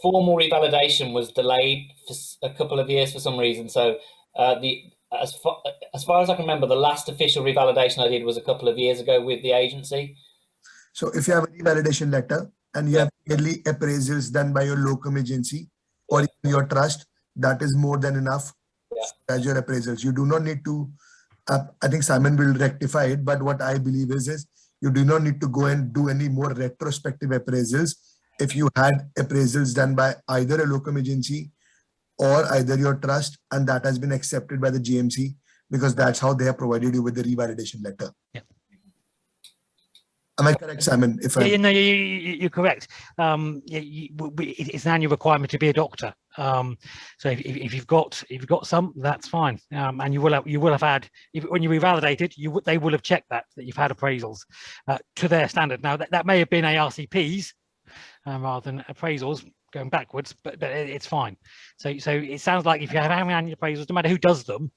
formal revalidation was delayed for a couple of years for some reason. So as far as I can remember, the last official revalidation I did was a couple of years ago with the agency. So if you have a revalidation letter and you have yearly appraisals done by your locum agency or your trust, that is more than enough as your appraisals. You do not need to, I think Simon will rectify it, but what I believe is you do not need to go and do any more retrospective appraisals if you had appraisals done by either a locum agency or either your trust, and that has been accepted by the GMC because that's how they have provided you with the revalidation letter. Yeah. Am I correct, Simon? If you're correct. It's an annual requirement to be a doctor. So if you've got some, that's fine. And you will have had, when you revalidated, they will have checked that you've had appraisals to their standard. Now that may have been ARCPs rather than appraisals going backwards, but it's fine. So it sounds like if you have annual appraisals, no matter who does them,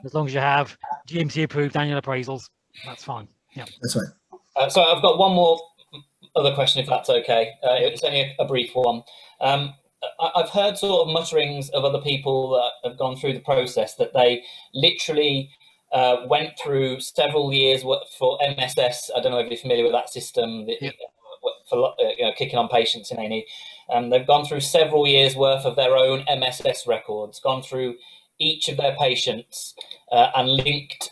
as long as you have GMC approved annual appraisals, that's fine. Yeah, that's right. So I've got one more other question, if that's okay. It's only a brief one. I've heard sort of mutterings of other people that have gone through the process that they literally went through several years for MSS. I don't know if you're familiar with that system, for kicking on patients in A&E. They've gone through several years worth of their own MSS records, gone through each of their patients and linked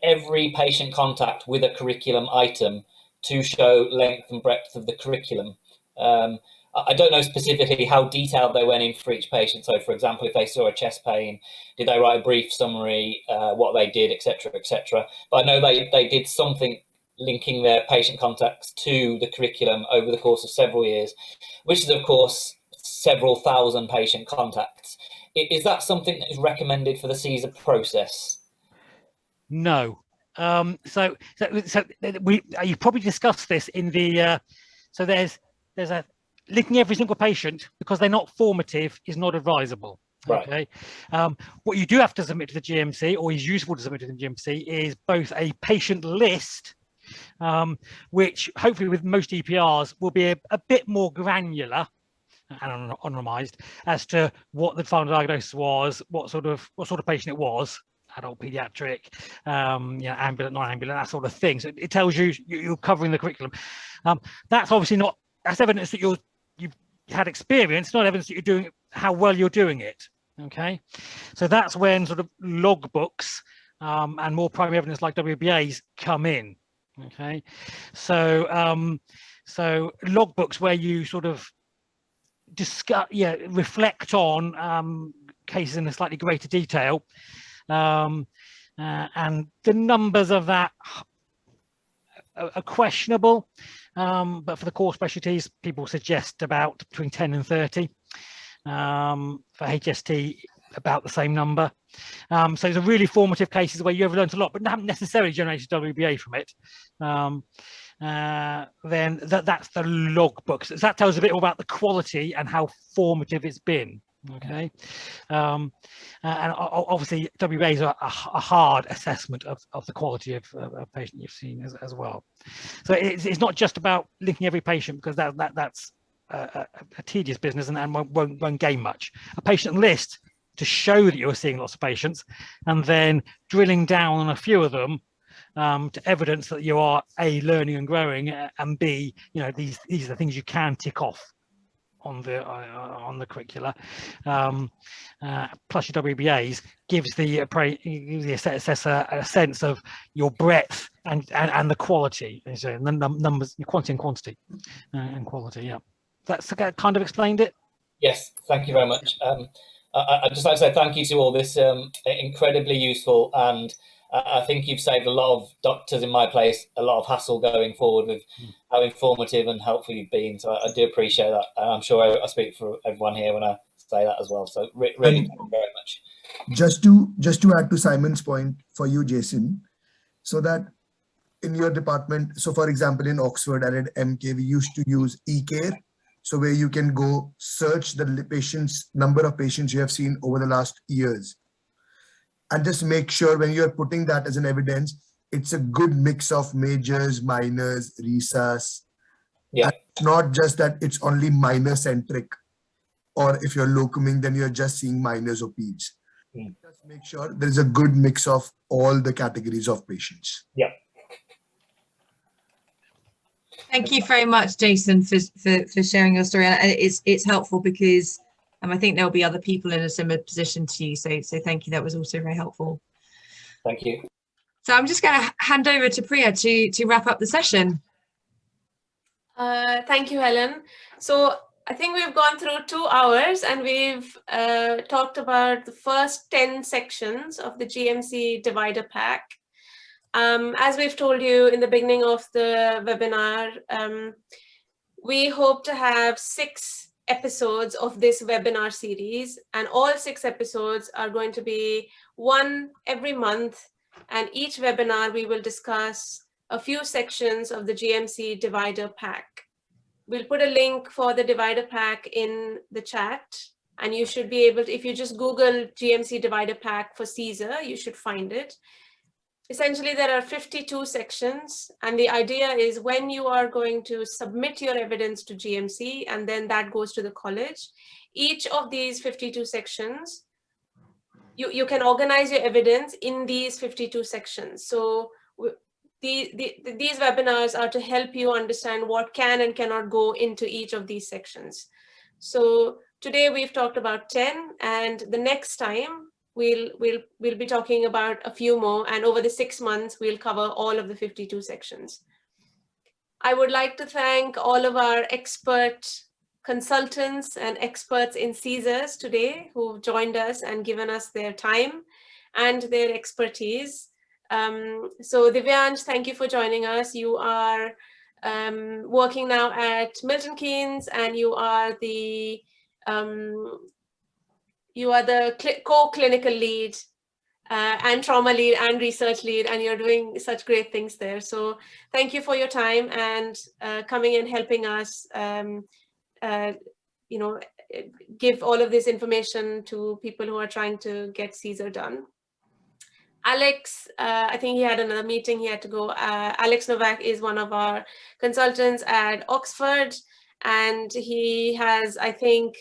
every patient contact with a curriculum item to show length and breadth of the curriculum. I don't know specifically how detailed they went in for each patient. So, for example, if they saw a chest pain, did they write a brief summary, what they did, etc., etc. But I know they did something linking their patient contacts to the curriculum over the course of several years, which is, of course, several thousand patient contacts. Is that something that is recommended for the CESR process? No. So you probably discussed this in the so there's a linking every single patient because they're not formative is not advisable. Right. Okay. What you do have to submit to the GMC, or is useful to submit to the GMC, is both a patient list, which hopefully with most EPRs will be a bit more granular and anonymized as to what the final diagnosis was, what sort of patient it was. Adult, pediatric, ambulant, non-ambulant, that sort of thing. So it tells you you're covering the curriculum. That's obviously not that's evidence that you've had experience, not evidence that you're doing how well you're doing it. Okay, so that's when sort of logbooks and more primary evidence like WBAs come in. Okay, so so logbooks where you sort of discuss, reflect on cases in a slightly greater detail, and the numbers of that are questionable, but for the core specialties, people suggest about between 10 and 30. For HST, about the same number. So it's a really formative cases where you have learned a lot, but haven't necessarily generated WBA from it. Then that's the logbook. So that tells a bit more about the quality and how formative it's been. Okay, and obviously WBAs are a hard assessment of the quality of a patient you've seen as well. So it's not just about linking every patient, because that's a tedious business and won't gain much. A patient list to show that you're seeing lots of patients, and then drilling down on a few of them to evidence that you are A, learning and growing, and B, these are the things you can tick off on the curricula, plus your WBAs gives the assessor a sense of your breadth and the quality, so the numbers, your quantity and quantity and quality. Yeah, that's kind of explained it. Yes, thank you very much. I'd just like to say thank you to all this, incredibly useful, and I think you've saved a lot of doctors in my place a lot of hassle going forward with how informative and helpful you've been. So I do appreciate that. I'm sure I speak for everyone here when I say that as well. So really thank you very much. Just to add to Simon's point for you, Jason, so that in your department, so for example, in Oxford and at MK, we used to use eCare. So where you can go search the number of patients you have seen over the last years. And just make sure when you're putting that as an evidence, it's a good mix of majors, minors, RISAs. Yeah. And not just that it's only minor centric, or if you're locuming, then you're just seeing minors or peds. Just make sure there's a good mix of all the categories of patients. Yeah. Thank you very much, Jason, for sharing your story. And it's helpful because I think there'll be other people in a similar position to you. So thank you. That was also very helpful. Thank you. So I'm just going to hand over to Priya to wrap up the session. Thank you, Helen. So I think we've gone through 2 hours and we've talked about the first 10 sections of the GMC divider pack. As we've told you in the beginning of the webinar, we hope to have 6 episodes of this webinar series, and all 6 episodes are going to be one every month, and each webinar we will discuss a few sections of the GMC divider pack. We'll put a link for the divider pack in the chat, and you should be able to, if you just Google GMC divider pack for CESR, you should find it. Essentially, there are 52 sections, and the idea is when you are going to submit your evidence to GMC, and then that goes to the college, each of these 52 sections, you can organize your evidence in these 52 sections. So these webinars are to help you understand what can and cannot go into each of these sections. So today we've talked about 10, and the next time, we'll be talking about a few more, and over the 6 months, we'll cover all of the 52 sections. I would like to thank all of our expert consultants and experts in CESRs today who've joined us and given us their time and their expertise. So Divyansh, thank you for joining us. You are working now at Milton Keynes, and you are the co-clinical lead and trauma lead and research lead, and you're doing such great things there. So thank you for your time and coming and helping us, give all of this information to people who are trying to get CESR done. Alex, I think he had another meeting, he had to go. Alex Novak is one of our consultants at Oxford, and he has, I think,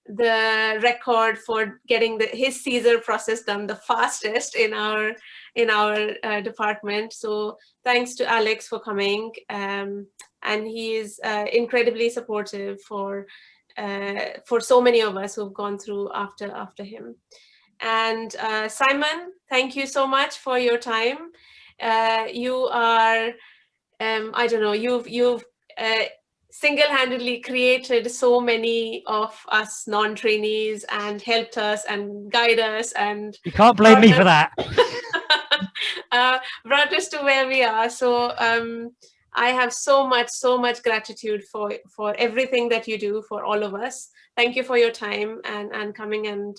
the record for getting his CESR process done the fastest in our department. So thanks to Alex for coming. and he is incredibly supportive for so many of us who've gone through after him. And Simon, thank you so much for your time. You are, I don't know, you've single-handedly created so many of us non-trainees and helped us and guide us, and you can't blame me for that. Brought us to where we are. So I have so much gratitude for everything that you do for all of us. Thank you for your time and coming and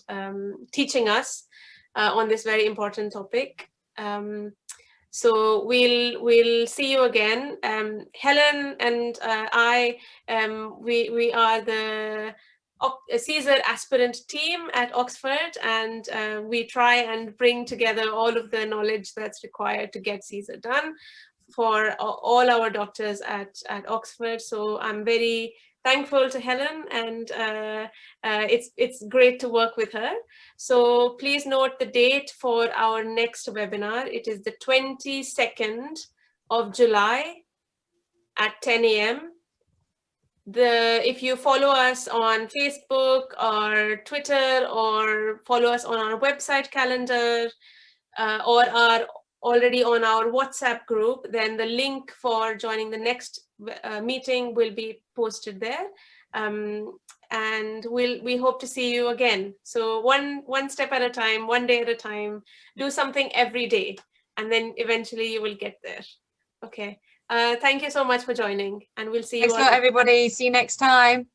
teaching us on this very important topic. So we'll see you again. Helen and we are the CESR aspirant team at Oxford, and we try and bring together all of the knowledge that's required to get CESR done for all our doctors at Oxford. So I'm very thankful to Helen, and it's great to work with her. So please note the date for our next webinar. It is the 22nd of July at 10 a.m. If you follow us on Facebook or Twitter, or follow us on our website calendar, or are already on our WhatsApp group, then the link for joining the next meeting will be posted there. And we hope to see you again. So one step at a time, one day at a time, do something every day, and then eventually you will get there. Okay. Thank you so much for joining, and we'll see you. Thanks a lot, everybody. See you next time.